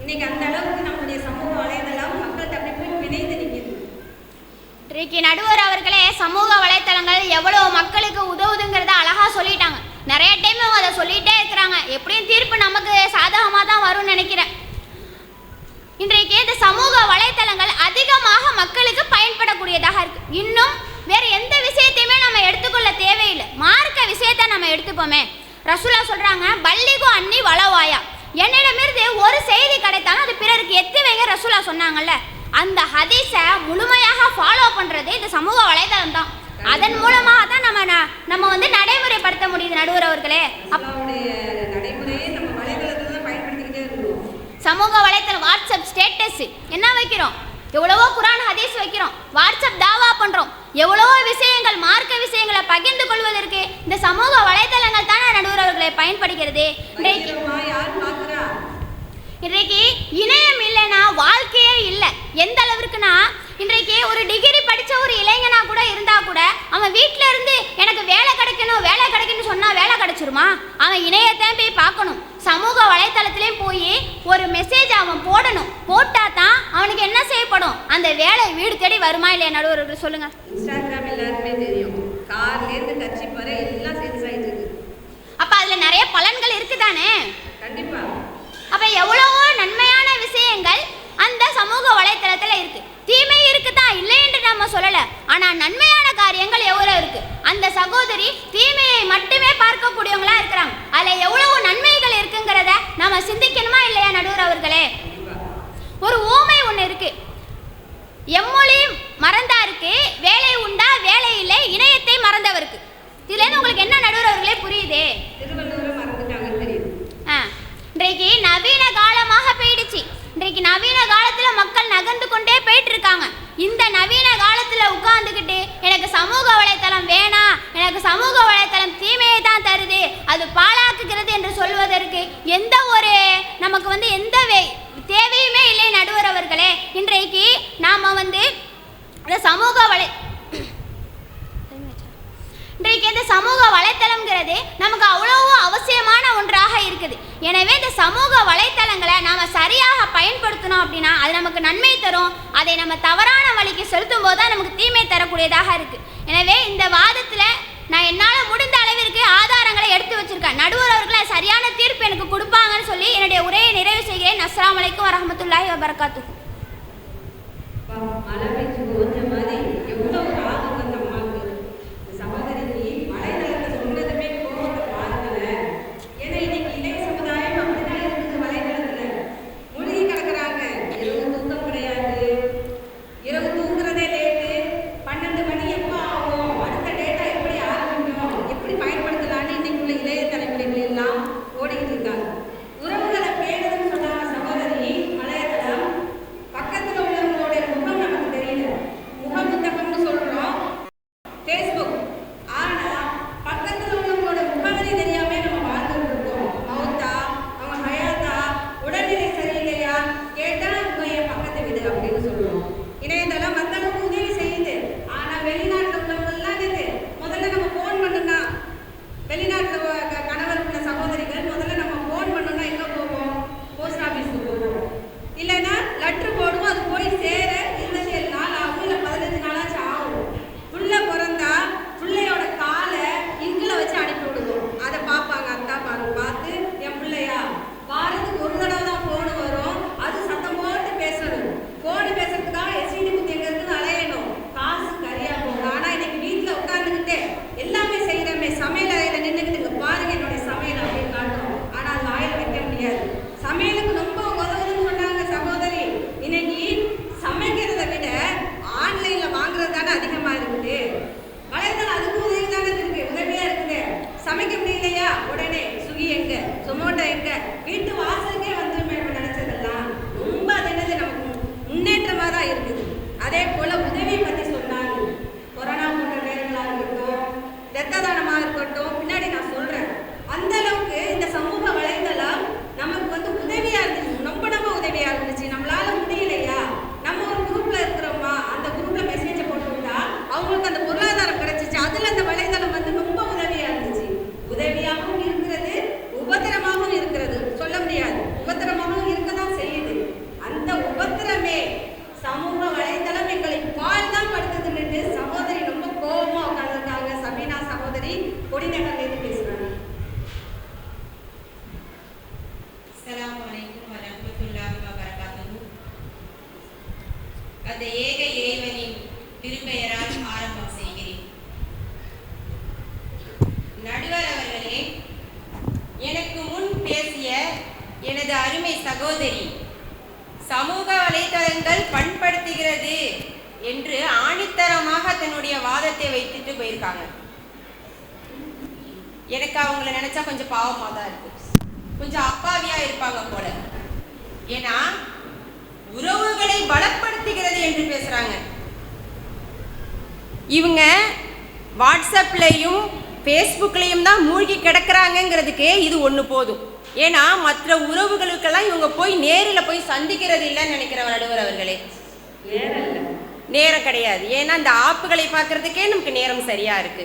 இன்னைக்கு அந்த அளவுக்கு நம்முடைய சமூக வலைதளம் மக்கள்கிட்ட அப்படி போய் பிணைந்து நிற்குது. இன்றைக்கு நடுவர் அவர்களே சமூக வலைத்தளங்கள் எவ்வளவு மக்களுக்கு உதவுதுங்கிறத அழகா சொல்லிட்டாங்க. நிறைய டைம் அதை சொல்லிட்டே இருக்கிறாங்க. எப்படியும் தீர்ப்பு நமக்கு சாதகமாக தான் வரும்னு நினைக்கிறேன். இன்றைக்கு இந்த சமூக வலைத்தளங்கள் அதிகமாக மக்களுக்கு பயன்படக்கூடியதாக இருக்கு. இன்னும் வேறு எந்த விஷயத்தையுமே நம்ம எடுத்துக்கொள்ள தேவையில்லை. மார்க்க விஷயத்தை நம்ம எடுத்துப்போமே. ரசூலா சொல்றாங்க, பல்லிகு அன்னி வளவாயா, என்னிடமிருந்து ஒரு செய்தி கிடைத்தாலும் அது பிறருக்கு எத்தி வைங்க ரசூலா சொன்னாங்கல்ல. அந்த ஹதீஸை முழுமையாக ஃபாலோ பண்றது இந்த சமூக வலைத்தளம் தான். அதன் மூலமாக தான் நம்ம வந்து நடைமுறைப்படுத்த முடியுது நடுவர் அவர்களே. சமூக வலைத்தளம் வாட்ஸ்அப் ஸ்டேட்டஸ் என்ன வைக்கிறோம், எவ்வளவோ குரான் ஹதீஸ் வைக்கிறோம், வாட்ஸ்அப் தாவா பண்றோம், எவ்வளவோ விஷயங்கள் மார்க்க விஷயங்களை பகிர்ந்து கொள்வதற்கு இந்த சமூக வலைத்தளங்கள் தானே நடுவர் அவர்களை பயன்படுகிறது. இன்றைக்கு இணையம் இல்லைன்னா வாழ்க்கையே இல்லை. எந்த அளவிற்குனா இன்றைக்கு ஒரு டிகிரி படித்த ஒரு இளைஞனா கூட இருந்தா கூட அவன் வீட்டில இருந்து எனக்கு வேலை கிடைக்கணும்னு சொன்னா வேலை கிடைச்சிருமா? அவன் இணையத்தை போய் பார்க்கணும், சமூக வலைத்தளத்திலையும் போய் ஒரு மெசேஜ் அவன் போடணும். போட்டா தான் அவனுக்கு என்ன செய்யப்படும், அந்த வேலை வீடு தேடி வருமா இல்லையா நடுவர்கள் சொல்லுங்க. இன்ஸ்டாகிராம் எல்லாருமே தெரியும், கார்லேருந்து கட்சி வரை எல்லாம் சேல்ஸ் ஆயிட்டு இருக்கு. அப்ப அதுல நிறைய பலன்கள் இருக்குதானே? கண்டிப்பா. அப்ப எவ்வளவோ நன்மையான விஷயங்கள் அந்த சமூக வலைத்தளத்துல இருக்கு. தீமை இருக்குதான் இல்லை என்று நம்ம சொல்லல, ஆனா நன்மையான காரியங்கள் எவ்வளவு இருக்கு. அந்த சகோதரி தீமையை மட்டுமே பார்க்கக்கூடியவங்களா இருக்கிறாங்க. அதுல எவ்வளவு நன்மைகள் இருக்குங்கிறத நம்ம சிந்திக்கணுமா இல்லையா நடுவர் அவர்களே? இருக்கு. எம்மொழி மறந்தாருக்கு வேலை உண்டா வேலை இல்லை இணையத்தை மறந்தவருக்கு. இதுலேருந்து உங்களுக்கு என்ன நடுவர் அவர்களே புரியுது? திருவள்ளுவரை மறந்துட்டாங்கன்னு தெரியுது. இன்றைக்கு நவீன காலமாக போயிடுச்சு. இன்றைக்கு நவீன காலத்தில் மக்கள் நகர்ந்து கொண்டே போயிட்டு இருக்காங்க. இந்த நவீன காலத்தில் உட்கார்ந்துக்கிட்டு எனக்கு சமூக வலைத்தளம் வேணாம், எனக்கு சமூக வலைத்தளம் தீமையை தான் தருது, அது பாழாக்குகிறது என்று சொல்வதற்கு எந்த ஒரு நமக்கு எந்த தேவையுமே இல்லை நடுவர் அவர்களே. இன்றைக்கு நாம் இந்த சமூக வலைத்தளம்ங்கிறது நமக்கு அவ்வளவு அவசியமான ஒன்றாக இருக்குது. எனவே இந்த சமூக வலைத்தளங்களை நாம் சரியாக பயன்படுத்தணும் அப்படின்னா அது நமக்கு நன்மை தரும். அதை நம்ம தவறான வழிக்கு செலுத்தும் போது தான் நமக்கு தீமை தரக்கூடியதாக இருக்குது. எனவே இந்த வாதத்தில் நான் என்னால் முடிந்த அளவிற்கு ஆதாரங்களை எடுத்து வச்சிருக்கேன். நடுவர் அவர்களை சரியான தீர்ப்பு எனக்கு கொடுப்பாங்கன்னு சொல்லி என்னுடைய உரையை நிறைவு செய்கிறேன். அஸ்ஸலாமு அலைக்கும் வரஹ்மத்துல்லாஹி வபரகாத்துஹு. அந்த ஏக இறைவனின் திருப்பெயரால் ஆரம்பம் செய்கிறேன். நடுவர் அவர்களே, எனக்கு முன் பேசிய எனது அருமை சகோதரி சமூக வலைதளங்கள் பண்படுத்துகிறது என்று ஆணித்தரமாக தன்னுடைய வாதத்தை வைத்துட்டு போயிருக்காங்க. எனக்கு அவங்கள நினைச்சா கொஞ்சம் பாவமாக தான் இருக்கு. கொஞ்சம் அப்பாவியா இருப்பாங்க போல. ஏன்னா உறவுகளை பலப்படுத்துகிறது என்று பேசுறாங்க. இவங்க வாட்ஸ்அப்லையும் ஃபேஸ்புக்லையும் தான் மூழ்கி கிடக்கிறாங்கிறதுக்கே இது ஒன்று போதும். ஏன்னா மற்ற உறவுகளுக்கெல்லாம் இவங்க போய் நேரில் போய் சந்திக்கிறது இல்லைன்னு நினைக்கிற நடுவர் அவர்களே. நேரம் கிடையாது. ஏன்னா இந்த ஆப்புகளை பார்க்கறதுக்கே நமக்கு நேரம் சரியா இருக்கு.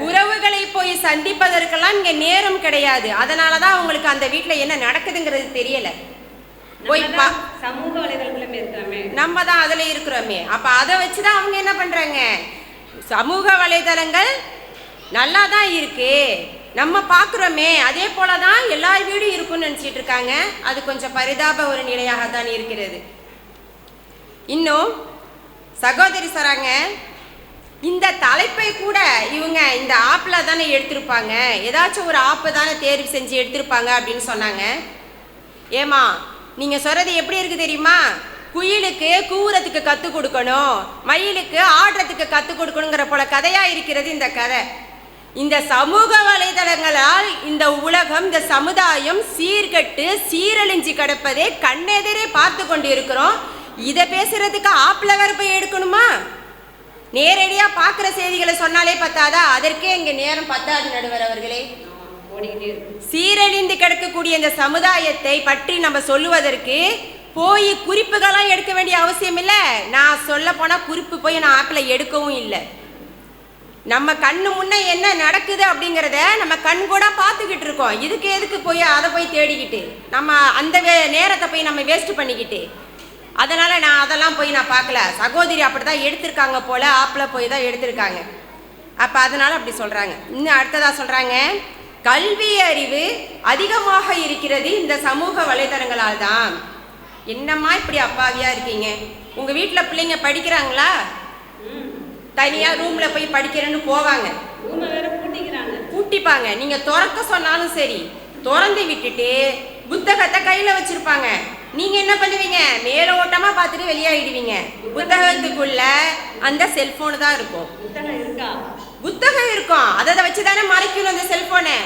உறவுகளை போய் சந்திப்பதற்கெல்லாம் இங்க நேரம் கிடையாது. அதனாலதான் அவங்களுக்கு அந்த வீட்டுல என்ன நடக்குதுங்கிறது தெரியல. போய் சமூக வலைதளத்துல இருக்கிறோமே, நம்ம தான் அதுல இருக்கிறோமே. அப்ப அதை வச்சுதான் அவங்க என்ன பண்றாங்க, சமூக வலைதளங்கள் நல்லா தான் இருக்கு, நம்ம பார்க்குறோமே, அதே போல தான் எல்லார் வீடும் இருக்குன்னு நினச்சிட்டு இருக்காங்க. அது கொஞ்சம் பரிதாப ஒரு நிலையாக தான் இருக்கிறது. இன்னும் சகோதரி சொல்கிறாங்க, இந்த தலைப்பை கூட இவங்க இந்த ஆப்பில் தானே எடுத்திருப்பாங்க, ஏதாச்சும் ஒரு ஆப்பை தானே தேர்வு செஞ்சு எடுத்திருப்பாங்க அப்படின்னு சொன்னாங்க. ஏமா நீங்கள் சொல்கிறது எப்படி இருக்குது தெரியுமா? குயிலுக்கு கூவுறதுக்கு கற்றுக் கொடுக்கணும், மயிலுக்கு ஆடுறதுக்கு கற்றுக் கொடுக்கணுங்கிற போல கதையாக இருக்கிறது இந்த கதை. இந்த சமூக வலைதளங்களால் இந்த உலகம், இந்த சமுதாயம் சீர்கட்டு சீரழிஞ்சு கிடப்பதை கண்ணெதிரே பார்த்து கொண்டு இருக்கிறோம். இதை பேசுறதுக்கு ஆப்பில் வேறு போய் எடுக்கணுமா? நேரடியாக பார்க்குற செய்திகளை சொன்னாலே பத்தாதா? அதற்கே இங்கே நேரம் பத்தாது நடுவர் அவர்களே. சீரழிந்து கிடக்கக்கூடிய இந்த சமுதாயத்தை பற்றி நம்ம சொல்லுவதற்கு போய் குறிப்புகளாம் எடுக்க வேண்டிய அவசியம் இல்லை. நான் சொல்ல போனால் குறிப்பு போய் நான் ஆப்பில் எடுக்கவும் இல்லை. நம்ம கண்ணு முன்னே என்ன நடக்குது அப்படிங்கிறத நம்ம கண் கூட பார்த்துக்கிட்டு இருக்கோம். இதுக்கு எதுக்கு போய் அதை போய் தேடிக்கிட்டு நம்ம அந்த நேரத்தை போய் நம்ம வேஸ்ட் பண்ணிக்கிட்டு? அதனால் நான் அதெல்லாம் போய் நான் பார்க்கல. சகோதரி அப்படி தான் எடுத்திருக்காங்க போல், ஆப்பில் போய் தான் எடுத்திருக்காங்க. அப்போ அதனால் அப்படி சொல்கிறாங்க. இன்னும் அடுத்ததாக சொல்கிறாங்க, கல்வி அறிவு அதிகமாக இருக்கிறது இந்த சமூக வலைதளங்களால் தான். என்னம்மா இப்படி அப்பாவியாக இருக்கீங்க? உங்கள் வீட்டில் பிள்ளைங்க படிக்கிறாங்களா? தனியாக ரூமில் போய் படிக்கிறேன்னு போவாங்க, பூட்டிப்பாங்க. நீங்கள் திறக்க சொன்னாலும் சரி திறந்து விட்டுட்டு புத்தகத்தை கையில் வச்சுருப்பாங்க. நீங்கள் என்ன பண்ணுவீங்க? மேலோட்டமாக பார்த்துட்டு வெளியாகிடுவீங்க. புத்தகத்துக்குள்ள அந்த செல்ஃபோனு தான் இருக்கும். புத்தகம் இருக்கும், அதை வச்சு தானே மறைக்கணும் அந்த செல்ஃபோனை.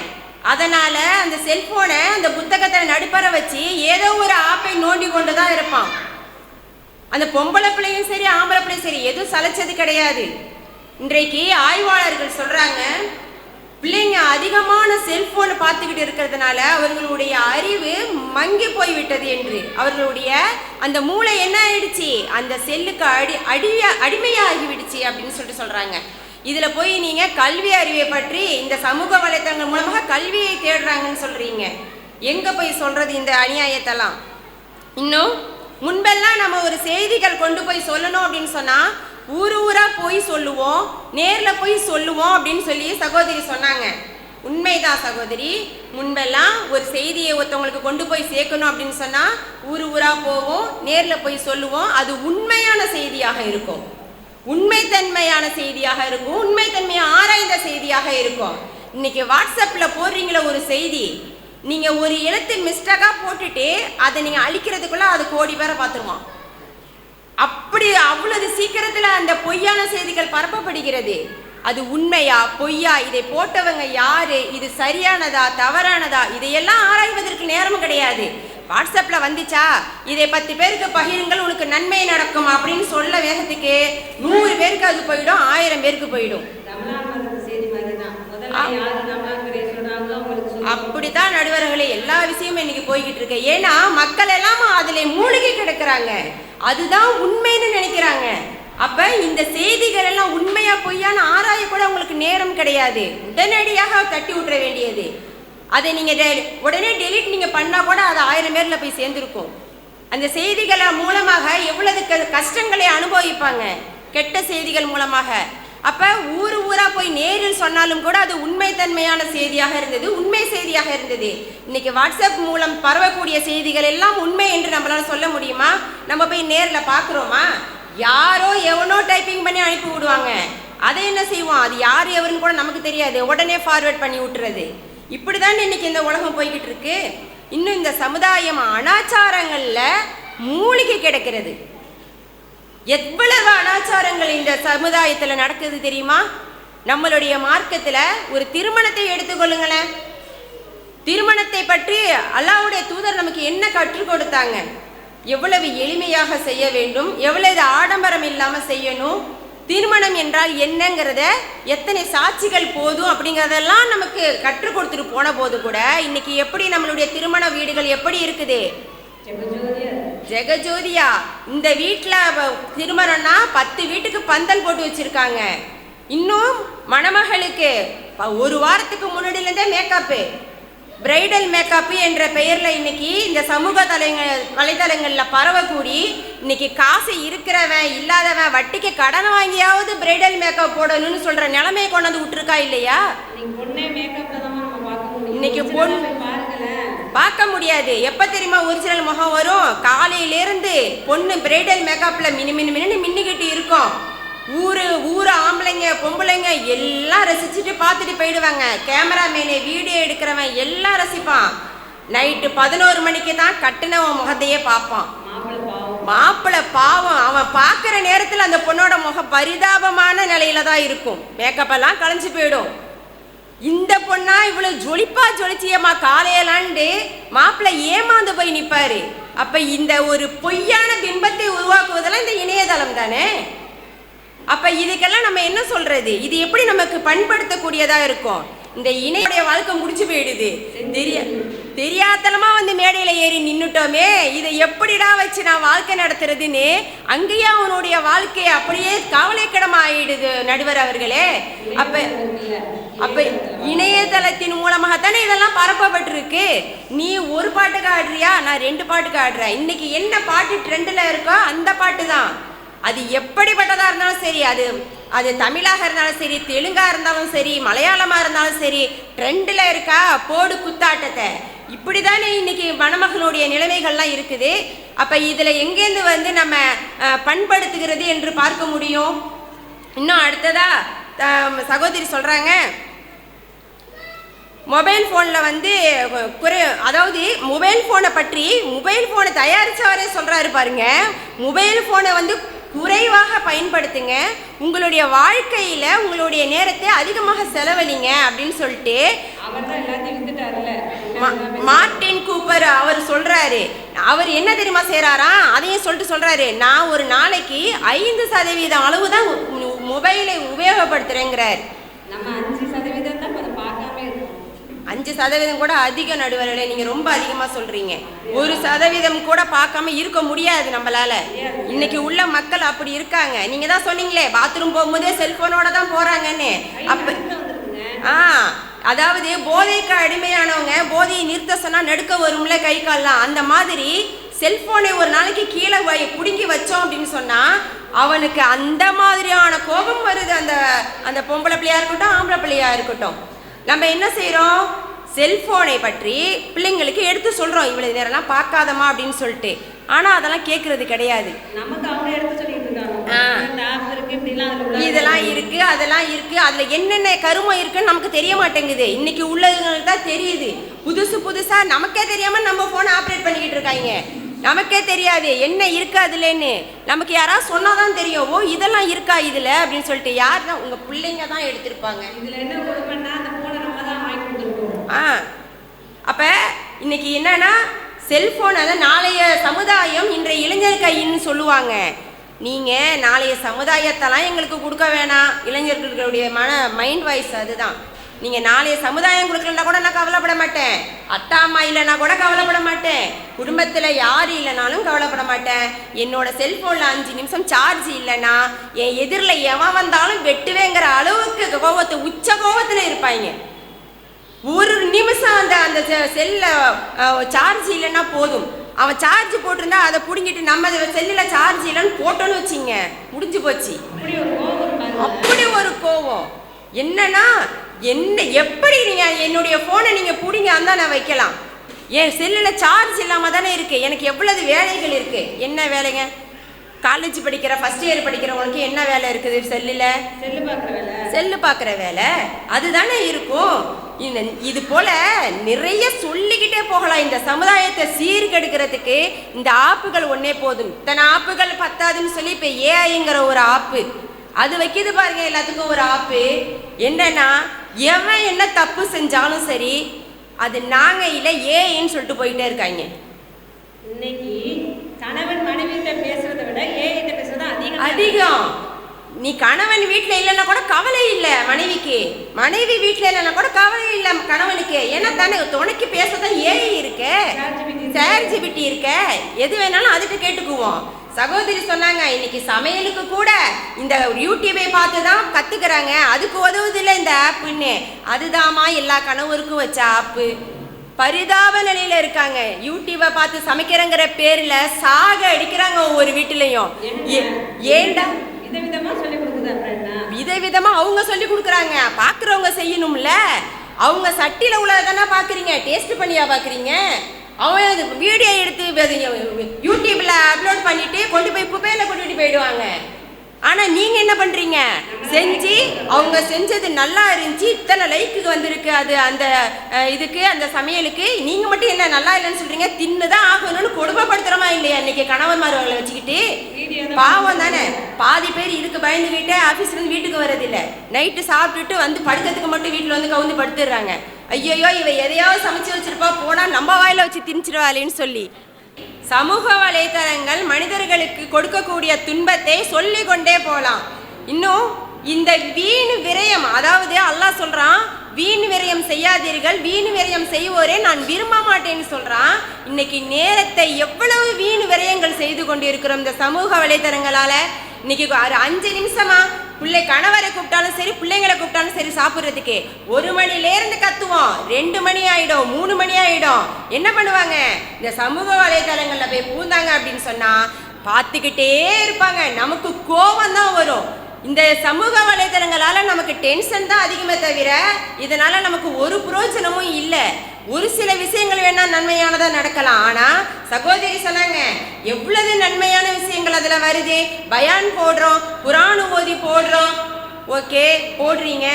அதனால் அந்த செல்ஃபோனை அந்த புத்தகத்தை நடுப்பற வச்சு ஏதோ ஒரு ஆப்பை நோண்டி கொண்டு தான் இருப்பான். அந்த பொம்பளை பிள்ளையும் சரி ஆம்பளை பிள்ளையும் சரி எதுவும் சலைச்சது கிடையாது. இன்றைக்கு ஆய்வாளர்கள் சொல்கிறாங்க, பிள்ளைங்க அதிகமான செல்ஃபோனை பார்த்துக்கிட்டு இருக்கிறதுனால அவர்களுடைய அறிவு மங்கி போய்விட்டது என்று. அவர்களுடைய அந்த மூளை என்ன ஆயிடுச்சு? அந்த செல்லுக்கு அடிமையாகிவிடுச்சு அப்படின்னு சொல்லிட்டு சொல்கிறாங்க. இதில் போய் நீங்கள் கல்வி அறிவை பற்றி இந்த சமூக வலைத்தளங்கள் மூலமாக கல்வியை தேடுறாங்கன்னு சொல்கிறீங்க. எங்கே போய் சொல்கிறது இந்த அநியாயத்தெல்லாம்? இன்னும் முன்பெல்லாம் நம்ம ஒரு செய்திகள் கொண்டு போய் சொல்லணும் அப்படின்னு சொன்னால் ஊராக போய் சொல்லுவோம், நேரில் போய் சொல்லுவோம் அப்படின்னு சொல்லி சகோதரி சொன்னாங்க. உண்மைதான் சகோதரி. முன்பெல்லாம் ஒரு செய்தியை ஒருத்தவங்களுக்கு கொண்டு போய் சேர்க்கணும் அப்படின்னு சொன்னால் ஊராக போவோம், நேரில் போய் சொல்லுவோம். அது உண்மையான செய்தியாக இருக்கும், உண்மைத்தன்மையான செய்தியாக இருக்கும், உண்மைத்தன்மையை ஆராய்ந்த செய்தியாக இருக்கும். இன்னைக்கு வாட்ஸ்அப்பில் போடுறீங்களா ஒரு செய்தி, நீங்கள் ஒரு எழுத்து மிஸ்டேக்காக போட்டுட்டு அதை நீங்கள் அழிக்கிறதுக்குள்ளே அது கோடி பேரை பார்த்துருவான். அப்படி அவ்வளவு சீக்கிரத்தில் அந்த பொய்யான செய்திகள் பரப்பப்படுகிறது. அது உண்மையா பொய்யா, இதை போட்டவங்க யாரு, இது சரியானதா தவறானதா, இதையெல்லாம் ஆராய்வதற்கு நேரமும் கிடையாது. வாட்ஸ்அப்பில் வந்துச்சா இதை 10 பேருக்கு பகிருங்கள் உனக்கு நன்மை நடக்கும் அப்படின்னு சொல்ல வேகத்துக்கு 100 பேருக்கு அது போயிடும், 1000 பேருக்கு போயிடும். அப்படித்தான் நடுவர்களே எல்லா விஷயமும் இன்னைக்கு போய்கிட்டு இருக்கு. ஏன்னா மக்கள் எல்லாம் அதுல மூழ்கி கிடக்குறாங்க, அதுதான் உண்மைன்னு நினைக்கிறாங்க. அப்ப இந்த செய்திகள் எல்லாம் உண்மையா பொய்யான ஆராய கூட உங்களுக்கு நேரம் கிடையாது. உடனடியாக தட்டி விட்டுற வேண்டியது. அதை நீங்க உடனே டெலிட் நீங்க பண்ணா கூட அது 1000 பேர்ல போய் சேர்ந்துருக்கும். அந்த செய்திகள் மூலமாக எவ்வளவு கஷ்டங்களை அனுபவிப்பாங்க கெட்ட செய்திகள் மூலமாக. அப்ப ஊரா போய் நேரில் சொன்னாலும் கூட அது உண்மைத்தன்மையான செய்தியாக இருந்தது, உண்மை செய்தியாக இருந்தது. இன்னைக்கு வாட்ஸ்அப் மூலம் பரவக்கூடிய செய்திகள் எல்லாம் உண்மை என்று நம்மளால சொல்ல முடியுமா? நம்ம போய் நேரில் பார்க்குறோமா? யாரோ எவனோ டைப்பிங் பண்ணி அனுப்பி விடுவாங்க, அதை என்ன செய்வோம், அது யார் எவருன்னு கூட நமக்கு தெரியாது, உடனே ஃபார்வேர்ட் பண்ணி விட்டுறது. இப்படிதான் இன்னைக்கு இந்த உலகம் போய்கிட்டு இருக்கு. இன்னும் இந்த சமுதாயம் அனாச்சாரங்கள்ல மூழ்கி கிடக்கிறது. எவ்வளவு அனாச்சாரங்கள் இந்த சமுதாயத்தில் நடக்குது தெரியுமா? நம்மளுடைய மார்க்கத்தில் ஒரு திருமணத்தை எடுத்துக்கொள்ளுங்களேன். திருமணத்தை பற்றி அல்லாஹ்வுடைய தூதர் நமக்கு என்ன கற்றுக் கொடுத்தாங்க? எவ்வளவு எளிமையாக செய்ய வேண்டும், எவ்வளவு ஆடம்பரம் இல்லாமல் செய்யணும், திருமணம் என்றால் என்னங்கிறத எத்தனை சாட்சிகள் போதும் அப்படிங்கிறதெல்லாம் நமக்கு கற்றுக் கொடுத்துட்டு போன போது கூட இன்னைக்கு எப்படி நம்மளுடைய திருமண வீடுகள் எப்படி இருக்குது? ஜெகஜோதியா. இந்த வீட்டில் திருமணம்னா 10 வீட்டுக்கு பந்தல் போட்டு வச்சிருக்காங்க. இன்னும் மணமகளுக்கு 1 வாரத்துக்கு முன்னாடியிலேருந்தே மேக்கப்பு, பிரைடல் மேக்கப்பு என்ற பெயரில் இன்னைக்கு இந்த சமூக வலைதளங்களில் பரவக்கூடி இன்னைக்கு காசு இருக்கிறவன் இல்லாதவன் வட்டிக்கு கடன் வாங்கியாவது பிரைடல் மேக்கப் போடணும்னு சொல்கிற நிலைமையை கொண்டு வந்து விட்டுருக்கா இல்லையா? இன்னைக்கு பார்க்க முடியாது. எப்போ தெரியுமா ஒரிஜினல் முகம் வரும்? காலையிலேருந்து பொண்ணு பிரைடல் மேக்கப்பில் மின்னிக்கிட்டு இருக்கும். ஊர் ஆம்பளைங்க பொம்பளைங்க எல்லாம் ரசிச்சுட்டு பார்த்துட்டு போயிடுவாங்க. கேமராமேனு வீடியோ எடுக்கிறவன் எல்லாம் ரசிப்பான். நைட்டு 11 மணிக்கு தான் கட்டினவன் முகத்தையே பார்ப்பான். மாப்பிள்ளை பாவம், அவன் பார்க்குற நேரத்தில் அந்த பொண்ணோட முகம் பரிதாபமான நிலையில தான் இருக்கும். மேக்கப் எல்லாம் கலைஞ்சு போயிடும். இந்த பொண்ணா இவ்வளவு ஜொலிப்பா ஜொலிச்சியம்மா காலையலாண்டு மாப்பிள்ளை ஏமாந்து போய் நிற்பாரு. அப்ப இந்த ஒரு பொய்யான பிம்பத்தை உருவாக்குவதெல்லாம் இந்த இணையதளம் தானே. அப்ப இதுக்கெல்லாம் நம்ம என்ன சொல்றது? இது எப்படி நமக்கு பண்படுத்தக்கூடியதா இருக்கும்? இந்த இணைய வாழ்க்கை முடிச்சு போயிடுது. தெரியாதனமா வந்து மேடையில ஏறி நின்னுட்டோமே, இதை எப்படிடா வச்சு நான் வாழ்க்கை நடத்துறதுன்னு அங்கேயே அவனுடைய வாழ்க்கையை அப்படியே கவலைக்கிடமா ஆயிடுது நடுவர் அவர்களே. அப்ப இணையதளத்தின் மூலமாகத்தானே இதெல்லாம் பரப்பப்பட்டிருக்கு. நீ ஒரு பாட்டுக்கு ஆடுறியா, நான் 2 பாட்டுக்கு ஆடுறேன். இன்னைக்கு என்ன பாட்டு ட்ரெண்டில் இருக்கோ அந்த பாட்டு தான். அது எப்படிப்பட்டதா இருந்தாலும் சரி, அது தமிழாக இருந்தாலும் சரி, தெலுங்கா இருந்தாலும் சரி, மலையாளமா இருந்தாலும் சரி, ட்ரெண்டில் இருக்கா போடு குத்தாட்டத்தை. இப்படிதானே இன்னைக்கு மணமகளுடைய நிலைமைகள்லாம் இருக்குது. அப்ப இதுல எங்கேருந்து வந்து நம்ம பண்படுத்துகிறது என்று பார்க்க முடியும்? இன்னும் அடுத்ததா சகோதரி சொல்றாங்க, மொபைல் ஃபோனில் வந்து அதாவது மொபைல் ஃபோனை பற்றி மொபைல் ஃபோனை தயாரித்தவரே சொல்கிறாரு பாருங்க, மொபைல் ஃபோனை வந்து குறைவாக பயன்படுத்துங்க, உங்களுடைய வாழ்க்கையில் உங்களுடைய நேரத்தை அதிகமாக செலவழிங்க அப்படின்னு சொல்லிட்டு மார்ட்டின் கூப்பர் அவர் சொல்கிறாரு. அவர் என்ன தெரியுமா செய்கிறாராம், அதையும் சொல்லிட்டு சொல்கிறாரு, நான் ஒரு நாளைக்கு 5% அளவு தான் மொபைலை உபயோகப்படுத்துகிறேங்கிறார். நம்ம 5% தான் பார்க்காம இருக்கோம். 5% கூட அதிக நடுவர்களே, நீங்க ரொம்ப அதிகமா சொல்றீங்க. 1% கூட பார்க்காம இருக்க முடியாது நம்மளால. இன்னைக்கு உள்ள மக்கள் அப்படி இருக்காங்க. நீங்க தான் சொன்னீங்களே பாத்ரூம் போகும்போதே செல்போனோட தான் போறாங்கன்னு. அப்ப அதாவது போதைக்கு அடிமையானவங்க போதையை நிறுத்த சொன்னா நடுக்க வரும்ல கை கால்லாம், அந்த மாதிரி செல்போனை ஒரு நாளைக்கு கீழே பிடுங்கி வச்சோம் அப்படின்னு சொன்னா அவனுக்கு அந்த மாதிரியான கோபம் வருது. அந்த பொம்பளை பிள்ளையா இருக்கட்டும் ஆம்பளை பிள்ளையா இருக்கட்டும். நம்ம என்ன செய்கிறோம், செல்ஃபோனை பற்றி பிள்ளைங்களுக்கு எடுத்து சொல்கிறோம், இவ்வளவு நேரம்லாம் பார்க்காதமா அப்படின்னு சொல்லிட்டு. ஆனால் அதெல்லாம் கேட்குறது கிடையாது. நமக்கு அவங்க எடுத்து சொல்லிட்டு இருக்காங்க, இதெல்லாம் இருக்குது அதெல்லாம் இருக்குது, அதில் என்னென்ன கருமம் இருக்குன்னு நமக்கு தெரிய மாட்டேங்குது. இன்னைக்கு உள்ளவங்களுக்கு தான் தெரியுது. புதுசாக நமக்கே தெரியாமல் நம்ம ஃபோனை ஆப்ரேட் பண்ணிக்கிட்டு இருக்காங்க. நமக்கே தெரியாது என்ன இருக்கு அதுலன்னு. நமக்கு யாராவது சொன்னாதான் தெரியும், ஓ இதெல்லாம் இருக்கா இதில் அப்படின்னு சொல்லிட்டு. யார் தான் உங்கள் பிள்ளைங்க தான் எடுத்திருப்பாங்க. இதில் என்ன கொடுப்பேன்னா அந்த ஃபோனை நம்ம தான் வாங்கி கொடுத்துருக்கோம். அப்போ இன்னைக்கு என்னன்னா செல்ஃபோன், அதை நாளைய சமுதாயம் இன்றைய இளைஞர் கையின்னு சொல்லுவாங்க. நீங்கள் நாளைய சமுதாயத்தெல்லாம் எங்களுக்கு கொடுக்க வேணாம், இளைஞர்களுடைய மைண்ட் வாய்ஸ் அதுதான். நீங்கள் நாளைய சமுதாயம் கொடுக்கலன்னா கூட நான் கவலைப்பட மாட்டேன், அத்தா அம்மா இல்லைன்னா கூட கவலைப்பட மாட்டேன், குடும்பத்தில் யார் இல்லைனாலும் கவலைப்பட மாட்டேன். என்னோட செல்ஃபோனில் 5 நிமிஷம் சார்ஜ் இல்லைன்னா என் எதிரில் எவன் வந்தாலும் வெட்டுவேங்கிற அளவுக்கு உச்ச கோபத்தில் இருப்பாங்க. ஒரு நிமிஷம் அந்த செல்லில் சார்ஜ் இல்லைன்னா போதும், அவன் சார்ஜ் போட்டிருந்தா அதை பிடுங்கிட்டு நம்ம செல்லில் சார்ஜ் இல்லைன்னு போட்டோன்னு வச்சிங்க, முடிஞ்சு போச்சு. அப்படி ஒரு கோபம். என்னன்னா எப்படி நீங்கள் என்னுடைய ஃபோனை நீங்கள் பிடிங்க அந்த நான் வைக்கலாம், என் செல்லில் சார்ஜ் இல்லாமல் தானே இருக்குது, எனக்கு எவ்வளவு வேலைகள் இருக்குது. என்ன வேலைங்க? காலேஜ் படிக்கிற ஃபர்ஸ்ட் இயர் படிக்கிறவங்களுக்கு என்ன வேலை இருக்குது? செல்லு பார்க்குற வேலை அதுதானே இருக்கும். இது போல நிறைய சொல்லிக்கிட்டே போகலாம். இந்த சமுதாயத்தை சீர்கெடுக்கிறதுக்கு இந்த ஆப்புகள் ஒன்னே போதும். இத்தனை ஆப்புகள் பத்தாதுன்னு சொல்லி இப்போ ஏஐங்கிற ஒரு ஆப்பு அது வைக்கிது பாருங்க, எல்லாத்துக்கும் ஒரு ஆப்பு. என்னன்னா எவன் என்ன தப்பு செஞ்சாலும் சரி அது நாங்க இல்லை ஏஐன்னு சொல்லிட்டு போயிட்டே இருக்காங்க. இன்னைக்கு கணவன் மனைவிட்ட பேசுறதை விட ஏஐட்ட பேசுறது அதிகம். நீ கணவன் வீட்டில் இல்லைன்னா கூட கவலை இல்லை மனைவிக்கு, மனைவி வீட்டில் இல்லைன்னா கூட கவலை இல்லை கணவனுக்கு. ஏன்னா தானே துணைக்கு பேசதான் ஏஐ இருக்கு, சாட்ஜிபிடி இருக்கு, எது வேணாலும் அதுக்கு கேட்டுக்குவோம். சகோதரி சொன்னாங்க இன்னைக்கு சமையலுக்கு கூட இந்த யூடியூபை பார்த்து தான் கற்றுக்கிறாங்க, அதுக்கு உதவுதில்லை இந்த ஆப்புன்னு. அதுதாம்மா எல்லா கணவருக்கும் வச்ச ஆப்பு. பரிதாப நிலையில இருக்காங்க. யூடியூபை பார்த்து சமைக்கிறங்கிற பேர்ல சாக அடிக்கிறாங்க ஒவ்வொரு வீட்டிலையும். ஏண்டா விதவிதமா அவங்க சொல்லி கொடுக்குறாங்க, பாக்குறவங்க செய்யணும்ல. அவங்க சட்டியில உள்ளதானே பாக்குறீங்க, டேஸ்ட் பண்ணியா பாக்குறீங்க? அவங்க வீடியோ எடுத்து யூடியூப்ல அப்லோட் பண்ணிட்டு கொண்டு போய் குப்பையில கொண்டுட்டு போயிடுவாங்க. ஆனால் நீங்கள் என்ன பண்ணுறீங்க, செஞ்சு அவங்க செஞ்சது நல்லா இருந்துச்சு, இத்தனை லைக்கு வந்திருக்கு அது அந்த இதுக்கு அந்த சமையலுக்கு, நீங்கள் மட்டும் என்ன நல்லா இல்லைன்னு சொல்கிறீங்க, தின்னு தான் ஆகணும்னு கொடுமைப்படுத்துகிறோமா இல்லையா இன்றைக்கி கணவன்மார்களை வச்சுக்கிட்டு? பாவம் தானே. பாதி பேர் இதுக்கு பயந்துக்கிட்டே ஆஃபீஸ்லேருந்து வீட்டுக்கு வரதில்லை, நைட்டு சாப்பிட்டுட்டு வந்து படுக்கிறதுக்கு மட்டும் வீட்டில் வந்து கவுந்து படுத்துடுறாங்க. ஐயோ இவ எதையாவது சமைச்சு வச்சுருப்பா, போனால் நம்ம வாயில் வச்சு திணிச்சிடுவாளேன்னு சொல்லி. சமூக வலைத்தளங்கள் மனிதர்களுக்கு கொடுக்கக்கூடிய துன்பத்தை சொல்லி கொண்டே போகலாம். இன்னும் இந்த வீண் விரயம், அதாவது அல்லாஹ் சொல்றான் வீண் விரயம் செய்யாதீர்கள், வீண் விரயம் செய்வோரே நான் விரும்ப மாட்டேன்னு சொல்றான். இன்னைக்கு நேரத்தை எவ்வளவு வீண் விரயங்கள் செய்து கொண்டு இருக்கிறோம் இந்த சமூக வலைத்தளங்களால. இன்னைக்கு 5 நிமிஷமா பிள்ளை கணவரை கூப்பிட்டாலும் சரி, பிள்ளைங்களை கூப்பிட்டாலும் சரி, சாப்பிட்றதுக்கு 1 மணிலேருந்து கத்துவோம், 2 மணி ஆகிடும், 3 மணி ஆகிடும். என்ன பண்ணுவாங்க, இந்த சமூக வலைதளங்களில் போய் பூந்தாங்க அப்படின்னு சொன்னால் பார்த்துக்கிட்டே இருப்பாங்க. நமக்கு கோபம் தான் வரும். இந்த சமூக வலைதளங்களால் நமக்கு டென்ஷன் தான் அதிகமே தவிர இதனால் நமக்கு ஒரு பிரயோஜனமும் இல்லை. ஒரு சில விஷயங்கள் வேணால் நன்மையானதாக நடக்கலாம். ஆனால் சகோதரி சொன்னாங்க எவ்வளவு நன்மையான விஷயங்கள் அதில் வருது. பயான் போடுறோம், குரான் ஓதி போடுறோம், ஓகே போடுறீங்க.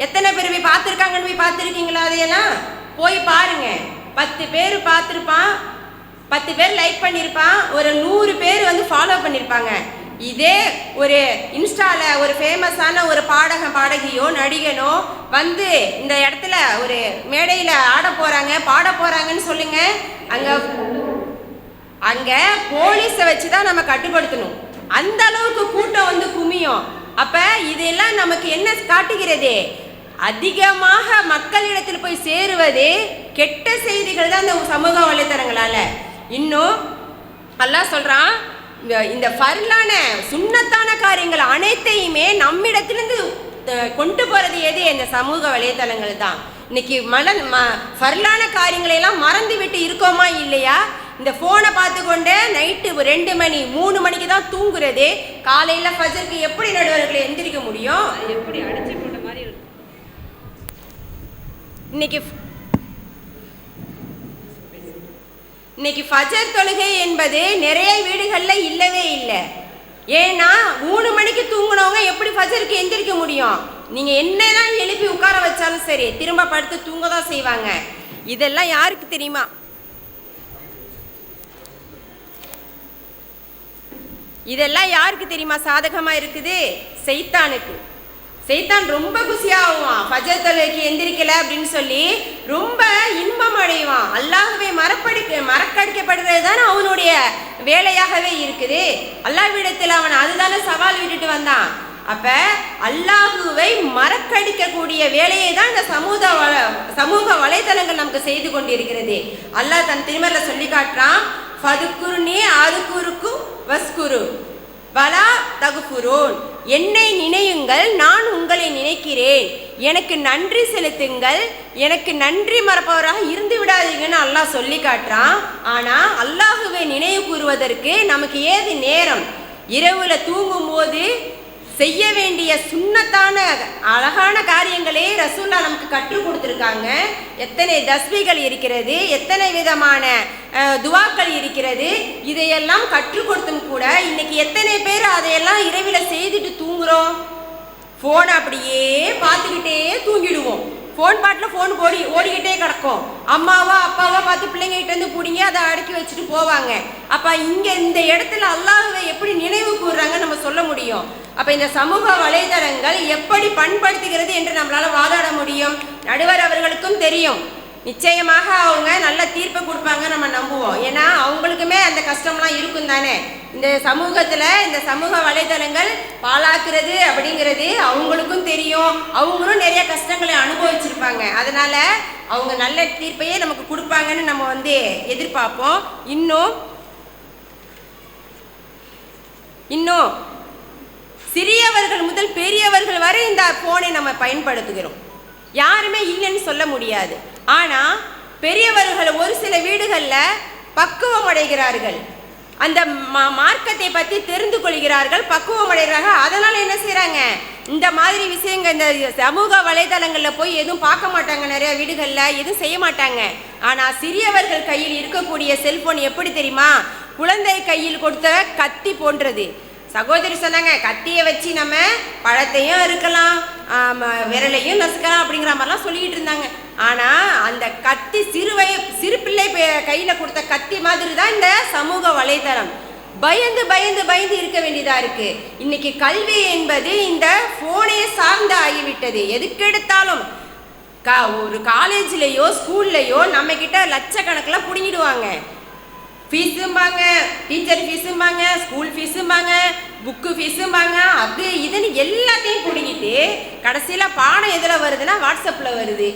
எத்தனை பேர் போய் பார்த்துருக்காங்கன்னு போய் பார்த்துருக்கீங்களா? அதையெல்லாம் போய் பாருங்க. 10 பேர் பார்த்துருப்பான், 10 பேர் லைக் பண்ணியிருப்பான், ஒரு 100 பேர் வந்து ஃபாலோ பண்ணியிருப்பாங்க. இதே ஒரு இன்ஸ்டாவில் ஒரு ஃபேமஸான ஒரு பாடகியோ நடிகனோ வந்து இந்த இடத்துல ஒரு மேடையில் ஆட போகிறாங்க, பாட போகிறாங்கன்னு சொல்லுங்க, அங்கே போலீஸை வச்சு தான் நம்ம கட்டுப்படுத்தணும். அந்த அளவுக்கு கூட்டம் வந்து குமியும். அப்போ இதெல்லாம் நமக்கு என்ன காட்டுகிறது, அதிகமாக மக்களிடத்தில் போய் சேருவது கெட்ட செய்திகள் தான் இந்த சமூக வலைத்தளங்களால். இன்னும் அல்லாஹ் சொல்கிறான் இந்த ஃபர்லான சுன்னத்தான காரியங்கள் அனைத்தையுமே நம்மிடத்திலிருந்து கொண்டு போகிறது எது, இந்த சமூக வலைத்தளங்கள் தான். இன்னைக்கு ஃபர்லான காரியங்களை எல்லாம் மறந்து விட்டு இருக்கோமா இல்லையா? இந்த ஃபோனை பார்த்து கொண்டு நைட்டு 2 மணி 3 மணிக்கு தான் தூங்குறது. காலையில் ஃபஜருக்கு எப்படி நடுவர்களை எந்திரிக்க முடியும்? எப்படி அடிச்சு போட்ட மாதிரி இருக்கும். இன்னைக்கு ஃபஜர் தொழுகை என்பது நிறைய வீடுகளில் இல்லவே இல்லை. ஏன்னா 3 மணிக்கு தூங்கினவங்க எப்படி ஃபஜருக்கு எந்திரிக்க முடியும்? நீங்கள் என்னதான் எழுப்பி உட்கார வச்சாலும் சரி திரும்ப படுத்து தூங்க தான் செய்வாங்க. இதெல்லாம் யாருக்கு தெரியுமா? இதெல்லாம் யாருக்கு தெரியுமா சாதகமாக இருக்குது? சைத்தானுக்கு. சைத்தான் ரொம்ப குசியாகுவான், ஃபஜர் தொழுகைக்கு எந்திரிக்கலை அப்படின்னு சொல்லி ரொம்ப இன்பம் அடைவான். அல்லாஹ்வை மறக்கடிக்கப்படுறது தானே அவனுடைய வேலையாகவே இருக்குது. அல்லாஹ்விடத்தில் அவன் அதுதானே சவால் விட்டுட்டு வந்தான். அப்போ அல்லாஹுவை மறக்கடிக்கக்கூடிய வேலையை தான் இந்த சமூக வலைத்தளங்கள் நமக்கு செய்து கொண்டிருக்கிறது. அல்லாஹ் தன் திருமறையில் சொல்லி காட்டுறான், ஃபதுக்குர்னி அதுக்குருக்கு வஸ்குரு வலா தகுஃபுரூன், என்னை நினையுங்கள் நான் உங்களை நினைக்கிறேன், எனக்கு நன்றி செலுத்துங்கள், எனக்கு நன்றி மறப்பவராக இருந்து விடாதீங்கன்னு அல்லாஹ் சொல்லி காட்டுறான். ஆனால் அல்லாஹுவை நினைவு கூறுவதற்கு நமக்கு ஏது நேரம்? இரவுல தூங்கும் போது செய்ய வேண்டிய சுன்னத்தான அழகான காரியங்களே ரசூல்லா நமக்கு கற்றுக் கொடுத்துருக்காங்க. எத்தனை தஸ்பீகள் இருக்கிறது, எத்தனை விதமான துவாக்கள் இருக்கிறது, இதையெல்லாம் கற்றுக் கொடுத்தும் கூட இன்னைக்கு எத்தனை பேர் அதையெல்லாம் இரவில் செய்துட்டு தூங்குறோம்? ஃபோன் அப்படியே பார்த்துக்கிட்டே தூங்கிடுவோம். ஃபோன் பாட்டில் ஃபோன் ஓடிக்கிட்டே கிடக்கும். அம்மாவோ அப்பாவோ பார்த்து பிள்ளைங்கிட்ட இருந்து பிடிங்க அதை அடக்கி வச்சுட்டு போவாங்க. அப்போ இங்கே இந்த இடத்துல அல்லாஹ்வை எப்படி நினைவு கூறுறாங்கன்னு நம்ம சொல்ல முடியும். அப்போ இந்த சமூக வலைதளங்கள் எப்படி பண்படுத்துகிறது என்று நம்மளால் வாதாட முடியும்? நடுவர் அவர்களுக்கும் தெரியும். நிச்சயமாக அவங்க நல்ல தீர்ப்பை கொடுப்பாங்க நம்ம நம்புவோம். ஏன்னா அவங்களுக்குமே அந்த கஷ்டம்லாம் இருக்கும் தானே. இந்த சமூகத்தில் இந்த சமூக வலைதளங்கள் பாழாக்குறது அப்படிங்கிறது அவங்களுக்கும் தெரியும். அவங்களும் நிறைய கஷ்டங்களை அனுபவிச்சிருப்பாங்க. அதனால் அவங்க நல்ல தீர்ப்பையே நமக்கு கொடுப்பாங்கன்னு நம்ம எதிர்பார்ப்போம். இன்னும் சிறியவர்கள் முதல் பெரியவர்கள் வரை இந்த ஃபோனை நம்ம பயன்படுத்துகிறோம். யாருமே இல்லைன்னு சொல்ல முடியாது. ஆனால் பெரியவர்கள் ஒரு சில வீடுகளில் பக்குவம் அடைகிறார்கள், அந்த மார்க்கத்தை பற்றி தெரிந்து கொள்கிறார்கள், பக்குவம் அடைகிறார்கள். அதனால் என்ன செய்கிறாங்க, இந்த மாதிரி விஷயங்கள் இந்த சமூக வலைதளங்களில் போய் எதுவும் பார்க்க மாட்டாங்க. நிறைய வீடுகளில் எதுவும் செய்ய மாட்டாங்க. ஆனால் சிறியவர்கள் கையில் இருக்கக்கூடிய செல்ஃபோன் எப்படி தெரியுமா? குழந்தை கையில் கொடுத்த கத்தி போன்றது. சகோதரி சொன்னாங்க, கத்தியை வச்சு நம்ம பழத்தையும் இருக்கலாம், விரலையும் நசுக்கலாம் அப்படிங்கிற மாதிரிலாம் சொல்லிக்கிட்டு இருந்தாங்க. ஆனால் அந்த கத்தி சிறு பிள்ளை கையில் கொடுத்த கத்தி மாதிரி தான் இந்த சமூக வலைதளம். பயந்து பயந்து பயந்து இருக்க வேண்டியதா இருக்கு. இன்னைக்கு கல்வி என்பது இந்த போனே சார்ந்து ஆகிவிட்டது. எதுக்கு எடுத்தாலும் ஒரு காலேஜ்லயோ ஸ்கூல்லையோ நம்ம கிட்ட லட்சக்கணக்கில் பிடிங்கிடுவாங்க. ஃபீஸும்பாங்க, டீச்சர் ஃபீஸும்பாங்க, ஸ்கூல் ஃபீஸும்பாங்க, புக்கு ஃபீஸும்பாங்க, அது இதுன்னு எல்லாத்தையும் பிடிங்கிட்டு கடைசியில் பாடம் எதில் வருதுன்னா வாட்ஸ்அப்பில் வருது,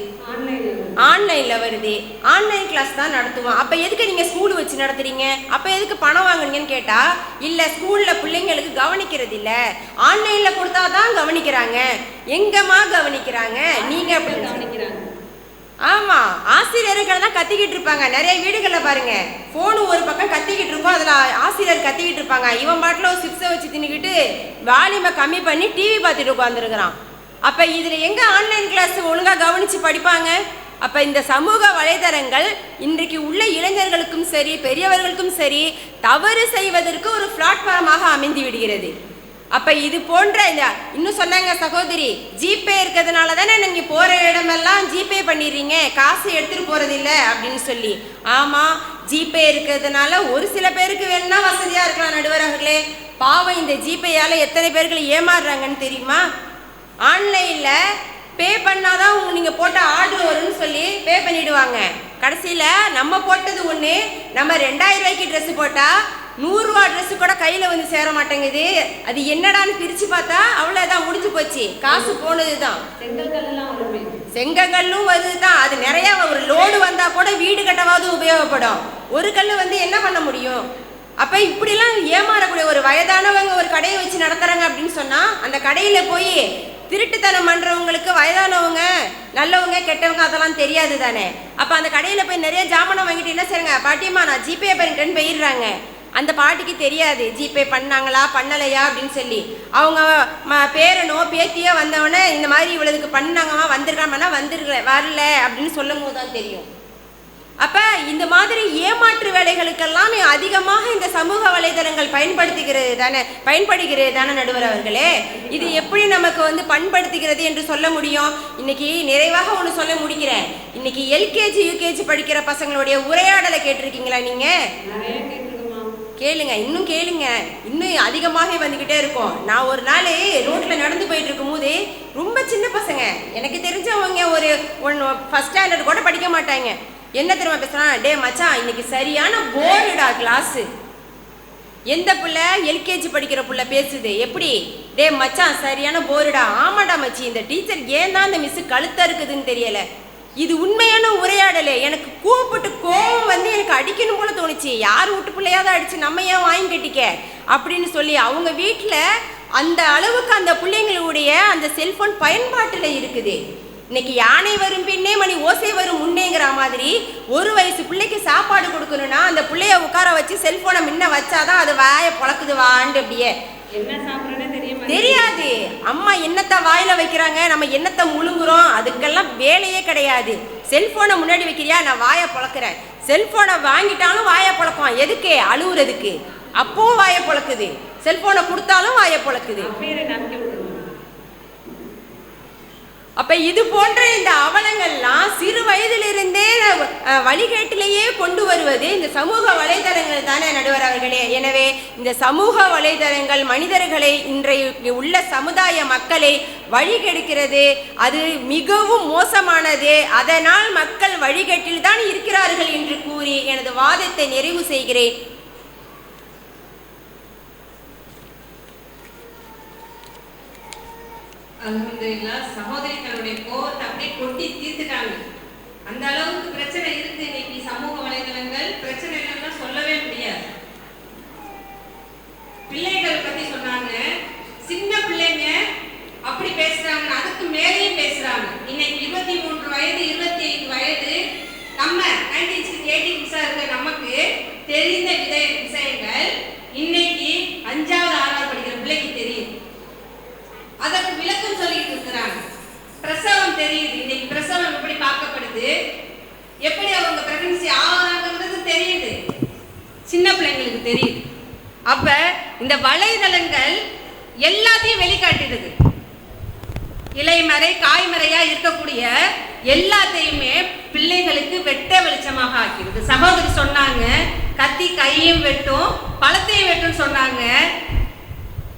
ஆன்லைனில் வருது. ஆன்லைன் கிளாஸ் தான் நடத்துவோம். அப்போ எதுக்கு நீங்கள் ஸ்கூல் வச்சு நடத்துறீங்க? அப்போ எதுக்கு பணம் வாங்குறீங்கன்னு கேட்டால், இல்லை ஸ்கூலில் பிள்ளைங்களுக்கு கவனிக்கிறது இல்லை, ஆன்லைனில் கொடுத்தா தான் கவனிக்கிறாங்க. எங்கம்மா கவனிக்கிறாங்க? நீங்கள் அப்படி கவனிக்கிறாங்க. ஆமாம், ஆசிரியர்கள் தான் கத்திக்கிட்டு இருப்பாங்க. நிறைய வீடுகளில் பாருங்கள், ஃபோனு ஒரு பக்கம் கத்திக்கிட்டு இருக்கோம், அதில் ஆசிரியர் கத்திக்கிட்டு இருப்பாங்க. இவன் பாட்டில் ஒரு சிப்ஸை வச்சு தின்னுக்கிட்டு வால்யூமை கம்மி பண்ணி டிவி பார்த்துட்டு உட்காந்துருக்குறான். அப்போ இதில் எங்கே ஆன்லைன் கிளாஸ் ஒழுங்காக கவனித்து படிப்பாங்க? அப்போ இந்த சமூக வலைதளங்கள் இன்றைக்கு உள்ள இளைஞர்களுக்கும் சரி பெரியவர்களுக்கும் சரி தவறு செய்வதற்கு ஒரு பிளாட்ஃபார்மாக அமைந்து விடுகிறது. அப்போ இது போன்ற இந்த இன்னும் சொன்னாங்க சகோதரி, ஜிபே இருக்கிறதுனால தானே நீங்கள் போகிற இடமெல்லாம் ஜிபே பண்ணிடுறீங்க, காசு எடுத்துகிட்டு போகிறதில்ல அப்படின்னு சொல்லி. ஆமாம், ஜிபே இருக்கிறதுனால ஒரு சில பேருக்கு வேணும்னா வசதியாக இருக்கலாம் நடுவர் அவர்களே. பாவம், இந்த ஜிபேயால் எத்தனை பேர்களை ஏமாறுறாங்கன்னு தெரியுமா? ஆன்லைனில் பே பண்ணாதான் நீங்கள் போட்ட ஆர்டர் வரும்னு சொல்லி பே பண்ணிவிடுவாங்க. கடைசியில் நம்ம போட்டது ஒன்று, நம்ம 2000 ரூபாய்க்கு ட்ரெஸ்ஸு போட்டால் 100 ரூபா ட்ரெஸ்ஸு கூட கையில் வந்து சேர மாட்டேங்குது. அது என்னடான்னு பிரித்து பார்த்தா அவ்வளோதான், முடிஞ்சு போச்சு, காசு போனது தான். செங்கல்லும் வருது தான். அது நிறையா ஒரு லோடு வந்தால் கூட வீடு கட்டவாவது உபயோகப்படும். ஒரு கல் வந்து என்ன பண்ண முடியும்? அப்போ இப்படிலாம் ஏமாறக்கூடிய ஒரு வயதானவங்க ஒரு கடையை வச்சு நடத்துகிறாங்க அப்படின்னு சொன்னால், அந்த கடையில் போய் திருட்டுத்தனம் பண்ணுறவங்களுக்கு வயதானவங்க நல்லவங்க கெட்டவங்க அதெல்லாம் தெரியாது தானே. அப்போ அந்த கடையில் போய் நிறைய ஜாமானம் வாங்கிட்டு என்ன செய்யுங்க, பாட்டியம்மா நான் ஜிபே பண்ணிட்டேன்னு போயிடுறாங்க. அந்த பாட்டிக்கு தெரியாது ஜிபே பண்ணாங்களா பண்ணலையா அப்படின்னு சொல்லி. அவங்க பேரனோ பேத்தியோ வந்தவொடனே இந்த மாதிரி இவ்வளவுக்கு பண்ணாங்கம்மா வந்திருக்காமன்னா வரல அப்படின்னு சொல்லும் போது தான் தெரியும். அப்போ இந்த மாதிரி ஏமாற்று வேலைகளுக்கெல்லாம் அதிகமாக இந்த சமூக வலைதளங்கள் பயன்படுகிறது தானே நடுவர் அவர்களே. இது எப்படி நமக்கு வந்து பண்படுத்துகிறது என்று சொல்ல முடியும்? இன்னைக்கு நிறைவாக ஒன்று சொல்ல முடிக்கிறேன். இன்னைக்கு எல்கேஜி யூகேஜி படிக்கிற பசங்களுடைய உரையாடலை கேட்டிருக்கீங்களா? நீங்கள் கேளுங்க, இன்னும் கேளுங்க, இன்னும் அதிகமாக வந்துக்கிட்டே இருக்கும். நான் ஒரு நாள் ரோட்டில் நடந்து போயிட்டு இருக்கும்போது ரொம்ப சின்ன பசங்க, எனக்கு தெரிஞ்சவங்க ஒரு ஃபர்ஸ்ட் ஸ்டாண்டர்ட் கூட படிக்க மாட்டாங்க, என்ன தெரியுமா பேசுறான், டே மச்சான் இன்னைக்கு சரியான போர்டுடா கிளாஸு. எந்த பிள்ளை? எல்கேஜி படிக்கிற பிள்ளை பேசுது. எப்படி? டே மச்சான் சரியான போர்டுடா. ஆமாடா மச்சி, இந்த டீச்சர் ஏன் தான் இந்த மிஸ்ஸு கழுத்தா இருக்குதுன்னு தெரியல. இது உண்மையான உரையாடலே. எனக்கு கூப்பிட்டு கோவம் வந்து எனக்கு அடிக்கணும் போல தோணுச்சு. யார் வீட்டு பிள்ளையாவது அடிச்சு நம்ம ஏன் வாங்கி கட்டிக்க அப்படின்னு சொல்லி அவங்க வீட்டில் அந்த அளவுக்கு அந்த பிள்ளைங்களுடைய அந்த செல்போன் பயன்பாட்டில் இருக்குது. இன்னைக்கு யானை வரும் பின்னே மணி ஓசை வரும் முன்னேங்கிற மாதிரி ஒரு வயசு பிள்ளைக்கு சாப்பாடு கொடுக்கணும்னா அந்த பிள்ளைய உட்கார வச்சு செல்போனை முன்ன வச்சாதான் அது வாயை பொழக்குது வாண்டு. அப்படியே என்ன சாப்பிட்றேன்னு தெரியாது. அம்மா என்னத்தை வாயில வைக்கிறாங்க, நம்ம என்னத்தை முழுங்குறோம், அதுக்கெல்லாம் வேலையே கிடையாது. செல்போனை முன்னாடி வைக்கிறியா, நான் வாயை பொழக்கிறேன். செல்போனை வாங்கிட்டாலும் வாயை பொழக்கும். எதுக்கு? அழுவுறதுக்கு. அப்பவும் வாயை பொழக்குது. செல்போனை கொடுத்தாலும் வாயை பொழக்குது. அப்ப இது போன்ற இந்த அவலங்கள்லாம் சிறு வயதிலிருந்தே வழிகேட்டிலேயே கொண்டு வருவது இந்த சமூக வலைதளங்கள் தானே நடுவர் அவர்களே. எனவே இந்த சமூக வலைதளங்கள் மனிதர்களை இன்றைய உள்ள சமுதாய மக்களை வழிகெடுக்கிறது. அது மிகவும் மோசமானது. அதனால் மக்கள் வழிகேட்டில் தான் இருக்கிறார்கள் என்று கூறி எனது வாதத்தை நிறைவு செய்கிறேன். அல்ஹம்துலில்லாஹ், சகோதரிகளுடைய கோவத்தை அப்படியே கொட்டி தீர்த்துட்டாங்க. அந்த அளவுக்கு பிரச்சனை இருக்கு இன்னைக்கு சமூக வலைதளங்கள். பிரச்சனை இல்லைன்னா சொல்லவே முடியாது. பிள்ளைகள் பத்தி சொன்னாங்க, சின்ன பிள்ளைங்க அப்படி பேசுறாங்க, அதுக்கு மேலேயும் பேசுறாங்க. இன்னைக்கு 23 வயது 25 வயது நம்ம 1980 இருக்க நமக்கு தெரிந்த விஷயங்கள் இன்னைக்கு 5வது 6வது படிக்கிற பிள்ளைக்கு தெரியும். அதற்கு விளக்கம் சொல்லிட்டு இருக்கிறாங்க. பிரசவம் தெரியுது, இன்னைக்கு பிரசவம் எப்படி பார்க்கப்படுது, எப்படி அவங்க பிரெக்னன்சி ஆகுறாங்கிறது தெரியுது, சின்ன பிள்ளைங்களுக்கு தெரியுது. அப்ப இந்த வலைதளங்கள் எல்லாத்தையும் வெளிக்காட்டிடுது. இலைமறை காய்மறையா இருக்கக்கூடிய எல்லாத்தையுமே பிள்ளைகளுக்கு வெட்ட வெளிச்சமாக ஆக்கிடுது. சகோதரி சொன்னாங்க, கத்தி கையும் வெட்டும் பழத்தையும் வெட்டும் சொன்னாங்க.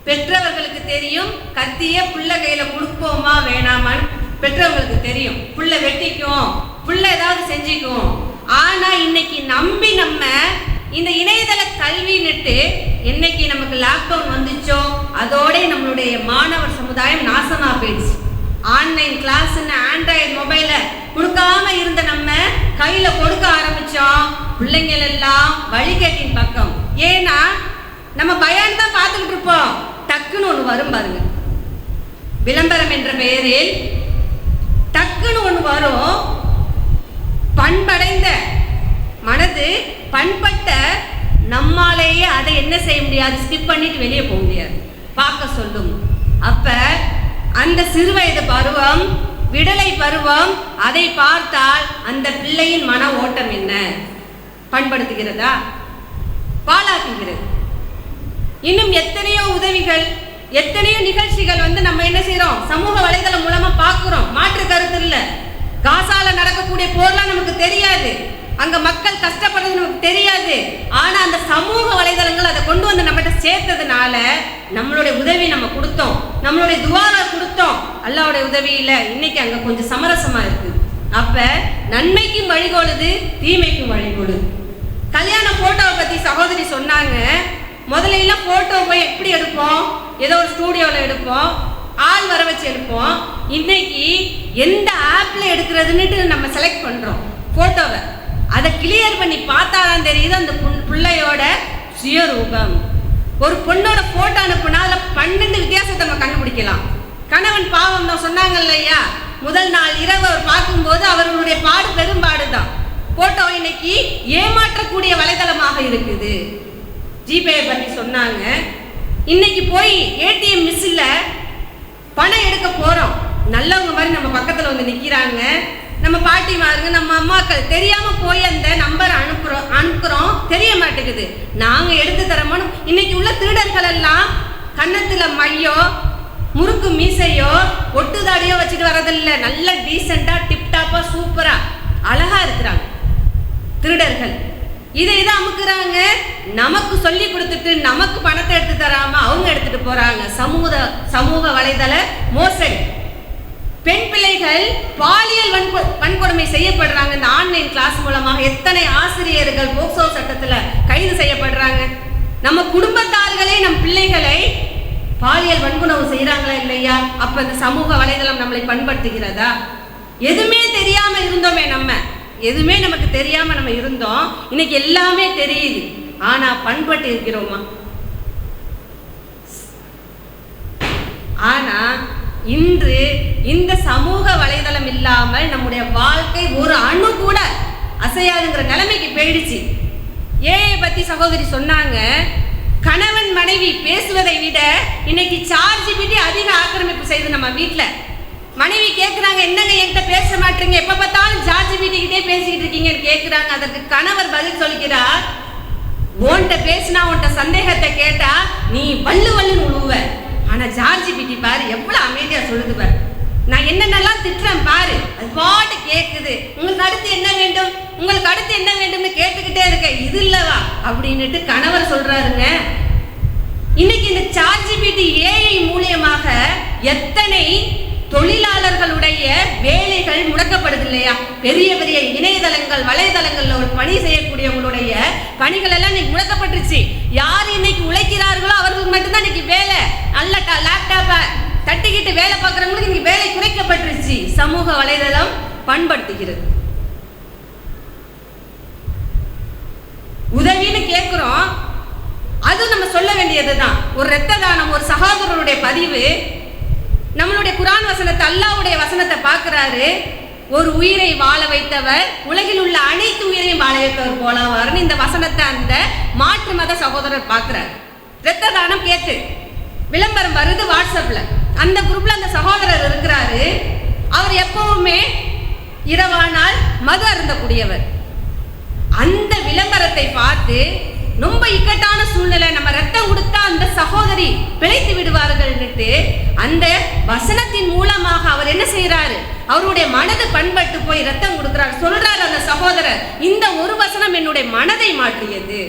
பெற்றவர்களுக்கு தெரியும் கத்திய புள்ள கையில கொடுப்போமா வேணாமான்னு பெற்றவங்களுக்கு தெரியும். புள்ள வெட்டிக்கும், புள்ள ஏதாவது செஞ்சிக்கும். ஆனா இன்னைக்கு நம்பி நம்ம இந்த இணையதள கல்வின்னுட்டு என்னைக்கு நமக்கு லாக்டவுன் வந்துச்சோ அதோட நம்மளுடைய மாணவர் சமுதாயம் நாசமா போயிடுச்சு. ஆன்லைன் கிளாஸ்ன்னு ஆண்ட்ராய்டு மொபைல கொடுக்காம இருந்த நம்ம கையில கொடுக்க ஆரம்பிச்சோம். பிள்ளைங்கள் எல்லாம் வழிகேட்டின் பக்கம். ஏன்னா நம்ம பயம் தான் பார்த்துக்கிட்டு இருப்போம். டக்குன்னு ஒன்று வரும் பாருங்க, விளம்பரம் என்ற பெயரில் டக்குன்னு ஒன்று வரும். பண்படைந்த மனது பண்பட்ட நம்மாலேயே அதை என்ன செய்ய முடியாது, ஸ்கிப் பண்ணிட்டு வெளியே போக முடியாது, பார்க்க சொல்லும். அப்ப அந்த சிறுவயது பருவம், விடலை பருவம், அதை பார்த்தால் அந்த பிள்ளையின் மன ஓட்டம் என்ன? பண்படுத்துகிறதா? பாழாக்குகிறது. இன்னும் எத்தனையோ உதவிகள், எத்தனையோ நிகழ்ச்சிகள் நம்ம என்ன செய்யறோம், சமூக வலைதளம் மூலமா பார்க்கிறோம். மாற்று கருத்து இல்லை. காசால நடக்கக்கூடிய போர்லாம் நமக்கு தெரியாது, அங்க மக்கள் கஷ்டப்படுறது நமக்கு தெரியாது. ஆனா அந்த சமூக வலைதளங்கள் அதை கொண்டு வந்து நம்மகிட்ட சேர்த்ததுனால நம்மளுடைய உதவி நம்ம கொடுத்தோம், நம்மளுடைய துவாரா கொடுத்தோம். அல்லாஹ்வுடைய உதவியில இன்னைக்கு அங்க கொஞ்சம் சமரசமா இருக்கு. அப்ப நன்மைக்கும் வழிகோலுது, தீமைக்கும் வழிகோலுது. கல்யாண போட்டோவை பத்தி சகோதரி சொன்னாங்க. முதல்ல எல்லாம் போட்டோ போய் எப்படி எடுப்போம், ஏதோ ஒரு ஸ்டூடியோவில் எடுப்போம், ஆள் வர வச்சு எடுப்போம். இன்னைக்கு எந்த ஆப்ல எடுக்கிறதுன்னு நம்ம செலக்ட் பண்றோம் போட்டோவை. அதை கிளியர் பண்ணி பார்த்தாதான் தெரியுது அந்த பிள்ளையோட சுயரூபம். ஒரு பொண்ணோட போட்டோ அனுப்புனா அதுல 12 வித்தியாசத்தை நம்ம கண்டுபிடிக்கலாம். கணவன் பாவம் தான் சொன்னாங்க இல்லையா, முதல் நாள் இரவு அவர் பார்க்கும்போது அவர்களுடைய பாடு பெரும்பாடுதான். போட்டோ இன்னைக்கு ஏமாற்றக்கூடிய வலைதளமாக இருக்குது. ஜிபே பற்றி சொன்னாங்க. இன்னைக்கு போய் ஏடிஎம் மிஷின்ல பணம் எடுக்க போறோம், நல்லவங்க மாதிரி நம்ம பக்கத்துல வந்து நிக்கிறாங்க. நம்ம பாட்டிமாருங்க, நம்ம அம்மாக்கள் தெரியாம போய் அந்த நம்பர் அனுப்புறோம், தெரிய மாட்டேங்குது. நாங்க எடுத்து தரமோ. இன்னைக்கு உள்ள திருடர்கள் எல்லாம் கன்னத்துல மையோ முறுக்கு மீசையோ ஒட்டுதாடியோ வச்சுட்டு வரதில்லை. நல்ல டீசெண்டா டிப்டாப்பா சூப்பரா அழகா இருக்கிறாங்க திருடர்கள். இதை அமுக்குறாங்க, நமக்கு சொல்லி கொடுத்துட்டு நமக்கு பணத்தை எடுத்து தராம அவங்க எடுத்துட்டு போறாங்க. சமூக வலைதள மோசடி. பெண் பிள்ளைகள் பாலியல் வன்கொடுமை செய்யப்படுறாங்க. இந்த ஆன்லைன் கிளாஸ் மூலமாக எத்தனை ஆசிரியர்கள் போக்சோ சட்டத்துல கைது செய்யப்படுறாங்க. நம்ம குடும்பத்தார்களே நம் பிள்ளைகளை பாலியல் வன்கொடுமை செய்யறாங்களா இல்லையா? அப்ப இந்த சமூக வலைதளம் நம்மளை பண்படுத்துகிறதா? எதுவுமே தெரியாம இருந்தோமே, நம்ம எதுவுமே நமக்கு தெரியாம நம்ம இருந்தோம். இன்னைக்கு எல்லாமே தெரியுது. ஆனா பண்பட்டு இருக்கிறோமா? ஆனா இன்று இந்த சமூக வலைதளம் இல்லாமல் நம்முடைய வாழ்க்கை ஒரு அணு கூட அசையாதுங்கிற நிலைமைக்கு போயிடுச்சு. ஏஐ பத்தி சகோதரி சொன்னாங்க. கணவன் மனைவி பேசுவதை விட இன்னைக்கு ChatGPT அதிக ஆக்கிரமிப்பு செய்து நம்ம வீட்டுல. மனைவி கேட்குறாங்க, என்னங்க என்கிட்ட பேச மாட்டீங்க, எப்ப பார்த்தாலும் ChatGPT கிட்டே பேசிக்கிட்டு இருக்கீங்கன்னு கேட்குறாங்க. அதற்கு கணவர் பதில் சொல்கிறார், உன்கிட்ட பேசினா உன்கிட்ட சந்தேகத்தை கேட்டா நீ வள்ளுன்னு உழுவ. ஆனா ChatGPT பாரு எவ்வளவு அமைதியா சொல்லுது பாரு. நான் என்னென்னலாம் திட்டுறேன் பாரு, அது பாட்டு கேட்குது. உங்களுக்கு அடுத்து என்ன வேண்டும், உங்களுக்கு அடுத்து என்ன வேண்டும்னு கேட்டுக்கிட்டே இருக்க, இது இல்லவா அப்படின்னுட்டு கணவர் சொல்றாருங்க. இன்னைக்கு இந்த ChatGPT AI மூலியமாக எத்தனை தொழிலாளர்களுடைய வேலைகள் முடக்கப்படுது இல்லையா? பெரிய பெரிய இணையதளங்கள் வலைதளங்கள்ல ஒரு பணி செய்யக்கூடியவங்களுடைய பணிகள் எல்லாம் இன்னைக்கு முடக்கப்பட்டுருச்சு. யார் இன்னைக்கு உழைக்கிறார்களோ அவர்களுக்கு மட்டும்தான் இன்னைக்கு வேலை. நல்ல லேப்டாப்பை தட்டிக்கிட்டு வேலை பார்க்குறவங்களுக்கு இன்னைக்கு வேலை குறைக்கப்பட்டுருச்சு. சமூக வலைதளம் பண்படுத்துகிறது. உதவின்னு கேட்கிறோம், அது நம்ம சொல்ல வேண்டியதுதான். ஒரு இரத்த தானம், ஒரு சகோதரருடைய பதிவு, நம்மளுடைய குர்ஆன் வசனத்தை, அல்லாஹ்வுடைய வசனத்தை பார்க்கிறாரு. ஒரு உயிரை வாழ வைத்தவர் உலகில் உள்ள அனைத்து உயிரையும் வாழ வைத்தவர் போலவார்னு இந்த வசனத்தை அந்த மாற்று மத சகோதரர் பார்க்கிறார். இரத்த தானம் கேட்டு விளம்பரம் வருது வாட்ஸ்அப்ல. அந்த குரூப்ல அந்த சகோதரர் இருக்கிறாரு. அவர் எப்பவுமே இரவானால் மது அருந்தக்கூடியவர். அந்த விளம்பரத்தை பார்த்து ரொம்ப இக்கட்டான சூழ்நிலை, நம்ம ரத்தம் கொடுத்தா அந்த சகோதரி பிழைத்து விடுவார்கள்னுட்டு அந்த வசனத்தின் மூலமாக அவர் என்ன செய்யறாரு, அவருடைய மனது பண்பட்டு போய் ரத்தம் கொடுக்கிறார். சொல்றாரு அந்த சகோதரர், இந்த ஒரு வசனம் என்னுடைய மனதை மாற்றியது.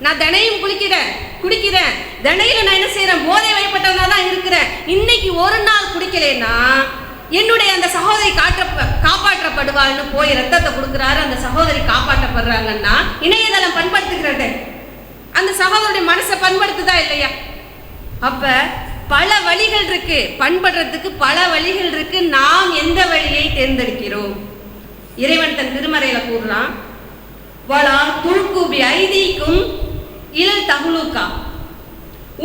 நான் தினையும் குடிக்கிறேன், தினையில நான் என்ன செய்யறேன், போதை வைப்பட்டவனா தான் இருக்கிறேன். இன்னைக்கு ஒரு நாள் குடிக்கலைன்னா என்னுடைய அந்த சகோதரி காப்பாற்றப்படுவாள்னு போய் ரத்தத்தை கொடுக்குறாரு. அந்த சகோதரி காப்பாற்றப்படுறாங்கன்னா இணையதளம் பண்படுத்துகிறது, அந்த சகோதரியுடைய மனசை பண்படுத்துதா இல்லையா? அப்ப பல வழிகள் இருக்கு, பண்படுறதுக்கு பல வழிகள் இருக்கு. நாம் எந்த வழியை தேர்ந்தெடுக்கிறோம்? இறைவன் தன் திருமறையில கூறுறான், வலா துல்குபி ஐதீக்கும் இல் தகுலுக்கா,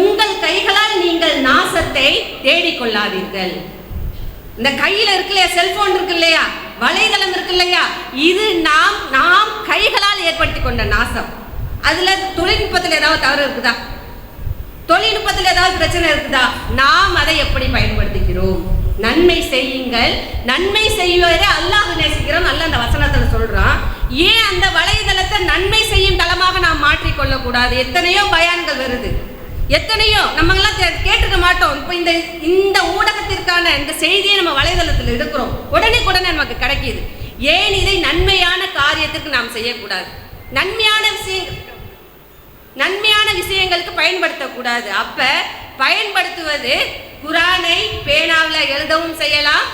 உங்கள் கைகளால் நீங்கள் நாசத்தை தேடிக்கொள்ளாதீர்கள். இந்த கையில இருக்கு இல்லையா, செல்போன் இருக்கு இல்லையா, வலைதளம் இருக்கு இல்லையா, இது நாம் கைகளால் ஏற்படுத்தி கொண்ட நாசம். அதுல தொழில்நுட்பத்தில் ஏதாவது தவறு இருக்குதா? தொழில்நுட்பத்தில் ஏதாவது பிரச்சனை இருக்குதா? நாம் அதை எப்படி பயன்படுத்திக்கிறோம்? நன்மை செய்யுங்கள், நன்மை செய்வதே அல்லாஹ் நேசிக்கிறோம், நல்ல அந்த வசனத்துல சொல்றான். ஏன் அந்த வலைதளத்தை நன்மை செய்யும் தளமாக நாம் மாற்றிக்கொள்ள கூடாது? எத்தனையோ பயான்கள் வருது, எத்தனையோ நம்மெல்லாம் கேட்டுக்க மாட்டோம். இப்போ இந்த ஊடகத்திற்கான இந்த செய்தியை நம்ம வலைதளத்தில் எடுக்கிறோம், உடனே நமக்கு கிடைக்கிது. ஏன் இதை நன்மையான காரியத்துக்கு நாம் செய்யக்கூடாது? நன்மையான விஷயங்களுக்கு பயன்படுத்தக்கூடாது. அப்ப பயன்படுத்துவது, குரானை பேனாவில் எழுதவும் செய்யலாம்,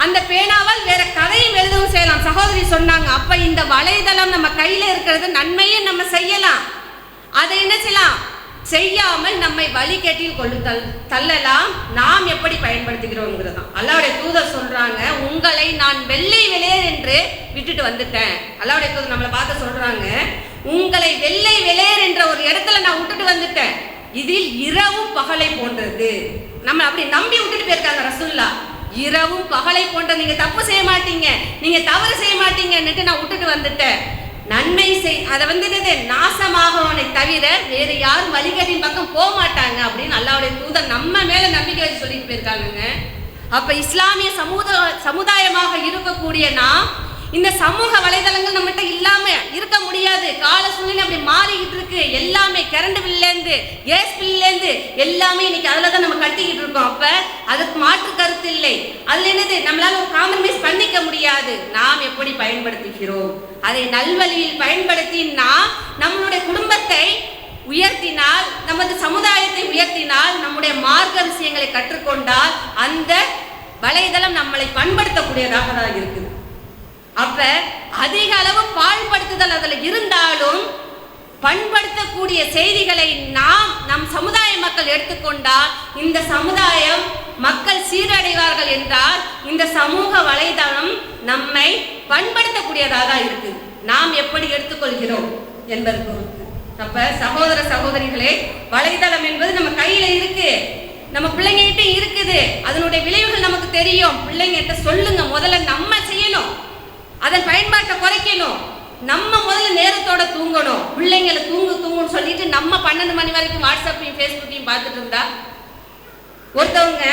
அந்த பேனாவால் வேற கதையும் எழுதவும் செய்யலாம். சகோதரி சொன்னாங்க, அப்ப இந்த வலைதளம் நம்ம கையில இருக்கிறது, நன்மையை நம்ம செய்யலாம், அதை என்ன செய்யலாம், செய்யாமல் நம்மை வழிகேட்டில் கொண்டு தள்ளலாம். நாம் எப்படி பயன்படுத்துகிறோங்கிறது. அல்லாஹ்வுடைய தூதர் சொல்றாங்க, உங்களை நான் வெள்ளை வெளியேர் என்று விட்டுட்டு வந்துட்டேன். அல்லாஹ்வுடைய தூதர் நம்மளை பார்த்து சொல்றாங்க, உங்களை வெள்ளை வெளியேர் என்ற ஒரு இடத்துல நான் விட்டுட்டு வந்துட்டேன், இதில் இரவும் பகலை போன்றது. நம்ம அப்படி நம்பி விட்டுட்டு போயிருக்காங்க ரசூலுல்லாஹ். இரவும் பகலை போன்ற, நீங்க தப்பு செய்ய மாட்டீங்க, நீங்க தவறு செய்ய மாட்டீங்கன்னுட்டு நான் விட்டுட்டு வந்துட்டேன். நன்மை செய், அதை நாசமாகவனை தவிர வேறு யாரும் வழிகேட்டின் பக்கம் போக மாட்டாங்க அப்படின்னு அல்லாஹ்வுடைய தூதர் நம்ம மேல நம்பிக்கை வச்சு சொல்லிட்டு போயிருக்காங்க. அப்ப இஸ்லாமிய சமுதாயமாக இருக்கக்கூடிய நாம் இந்த சமூக வலைதளங்கள் நம்மகிட்ட இல்லாம இருக்க முடியாது. கால சூழ்நிலை அப்படி மாறிக்கிட்டு இருக்கு. எல்லாமே கரண்ட் பில்லேருந்து கேஸ் பில்லேருந்து எல்லாமே இன்னைக்கு அதில் தான் நம்ம கட்டிக்கிட்டு இருக்கோம். அப்ப அதுக்கு மாற்று கருத்து இல்லை. அதுல என்னது, நம்மளால ஒரு காம்ப்ரமைஸ் பண்ணிக்க முடியாது. நாம் எப்படி பயன்படுத்துகிறோம், அதை நல்வழியில் பயன்படுத்தி நாம் நம்மளுடைய குடும்பத்தை உயர்த்தினால், நமது சமுதாயத்தை உயர்த்தினால், நம்முடைய மார்க்க விஷயங்களை கற்றுக்கொண்டால் அந்த வலைதளம் நம்மளை பண்படுத்தக்கூடியதாக தான் இருக்குது. அப்ப அதிக அளவு பாழ்படுத்துதல் அதுல இருந்தாலும் பண்படுத்தக்கூடிய செய்திகளை நம் சமுதாய மக்கள் எடுத்துக்கொண்டால் இந்த சமுதாயம் மக்கள் சீரடைவார்கள் என்றால் இந்த சமூக வலைதளம் நம்மை பண்படுத்தக்கூடியதாக இருக்குது. நாம் எப்படி எடுத்துக்கொள்கிறோம் என்பது பொறுத்து. அப்ப சகோதர சகோதரிகளே, வலைதளம் என்பது நம்ம கையில இருக்கு, நம்ம பிள்ளைங்கிட்ட இருக்குது, அதனுடைய விளைவுகள் நமக்கு தெரியும். பிள்ளைங்கிட்ட சொல்லுங்க, முதல்ல நம்ம செய்யணும், அதன் பயன்பாட்டை குறைக்கணும். நம்ம முதல்ல நேரத்தோட தூங்கணும். பிள்ளைங்களை தூங்குன்னு சொல்லிட்டு நம்ம 12 மணி வரைக்கும் வாட்ஸ்அப்பையும் ஃபேஸ்புக்கையும் பார்த்துட்டு இருந்தா, ஒருத்தவங்க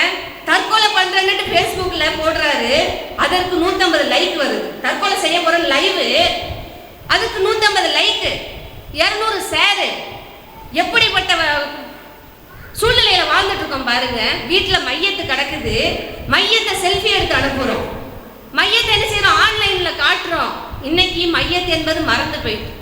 தற்கொலை பண்றேன்னு ஃபேஸ்புக்ல போடுறாரு, அதற்கு 150 லைக் வருது. தற்கொலை செய்ய போற லைவ், அதுக்கு 150 லைக், 200 ஷேர். எப்படிப்பட்ட சூழ்நிலையில வாழ்ந்துட்டு இருக்கோம் பாருங்க. வீட்டுல மையத்து கிடக்குது, மையத்தை செல்ஃபி எடுத்து அனுப்புறோம், மையத்தை என்ன செய்யறோம், ஆன்லைன்ல காட்டுறோம். இன்னைக்கு மையத்து என்பது மறந்து போயிட்டு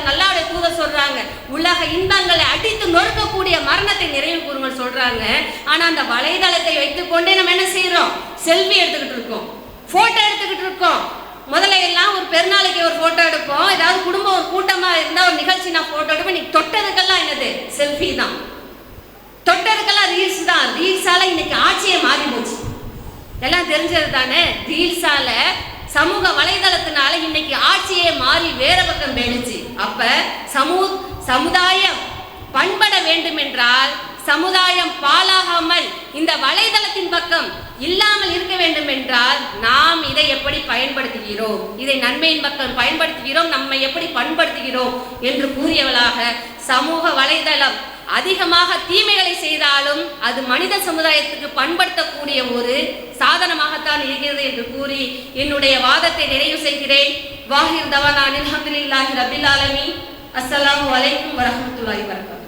நல்லாவுடைய தூதர் சொல்றாங்க, உலக இன்பங்களை அடித்து நொறுக்கக்கூடிய மரணத்தை நிறைவு கூறுங்கள் சொல்றாங்க. ஆனா அந்த வலைதளத்தை வைத்துக் கொண்டே நம்ம என்ன செய்யறோம், செல்ஃபி எடுத்துக்கிட்டு இருக்கோம், போட்டோ எடுத்துக்கிட்டு இருக்கோம். முதல்ல எல்லாம் ஒரு பெருநாளைக்கு ஒரு போட்டோ எடுப்போம், ஏதாவது குடும்பம் ஒரு கூட்டமா இருந்தா ஒரு நிகழ்ச்சி நான் போட்டோ எடுப்பேன். இன்னைக்கு தொட்டதுக்கெல்லாம் என்னது, செல்ஃபி தான், தொட்டதுக்கெல்லாம் ரீல்ஸ் தான். ரீல்ஸால இன்னைக்கு ஆட்சியே மாறி போச்சு, எல்லாம் தெரிஞ்சது தானே. ரீல்ஸால சமூக வலைதளத்தினால இன்னைக்கு ஆட்சியே மாறி வேற பக்கம் போயிடுச்சு. அப்ப சமுதாயம் பண்பட வேண்டும் என்றால், சமுதாயம் பாழாகாமல் இந்த வலைதளத்தின் பக்கம் இல்லாமல் இருக்க வேண்டும் என்றால் நாம் இதை எப்படி பயன்படுத்துகிறோம், இதை நன்மையின் பக்கம் பயன்படுத்துகிறோம், நம்மை எப்படி பண்படுத்துகிறோம் என்று கூறியவளாக, சமூக வலைதளம் அதிகமாக தீமைகளை செய்தாலும் அது மனித சமுதாயத்துக்கு பண்படுத்தக்கூடிய ஒரு சாதனமாகத்தான் இருக்கிறது என்று கூறி என்னுடைய வாதத்தை நிறைவு செய்கிறேன். வாஹிர் தவானா அல்ஹம்துலில்லாஹி ரப்பில் ஆலமீன். அஸ்ஸலாமு அலைக்கும் வரஹ்மத்துல்லாஹி வபரகாத்துஹு.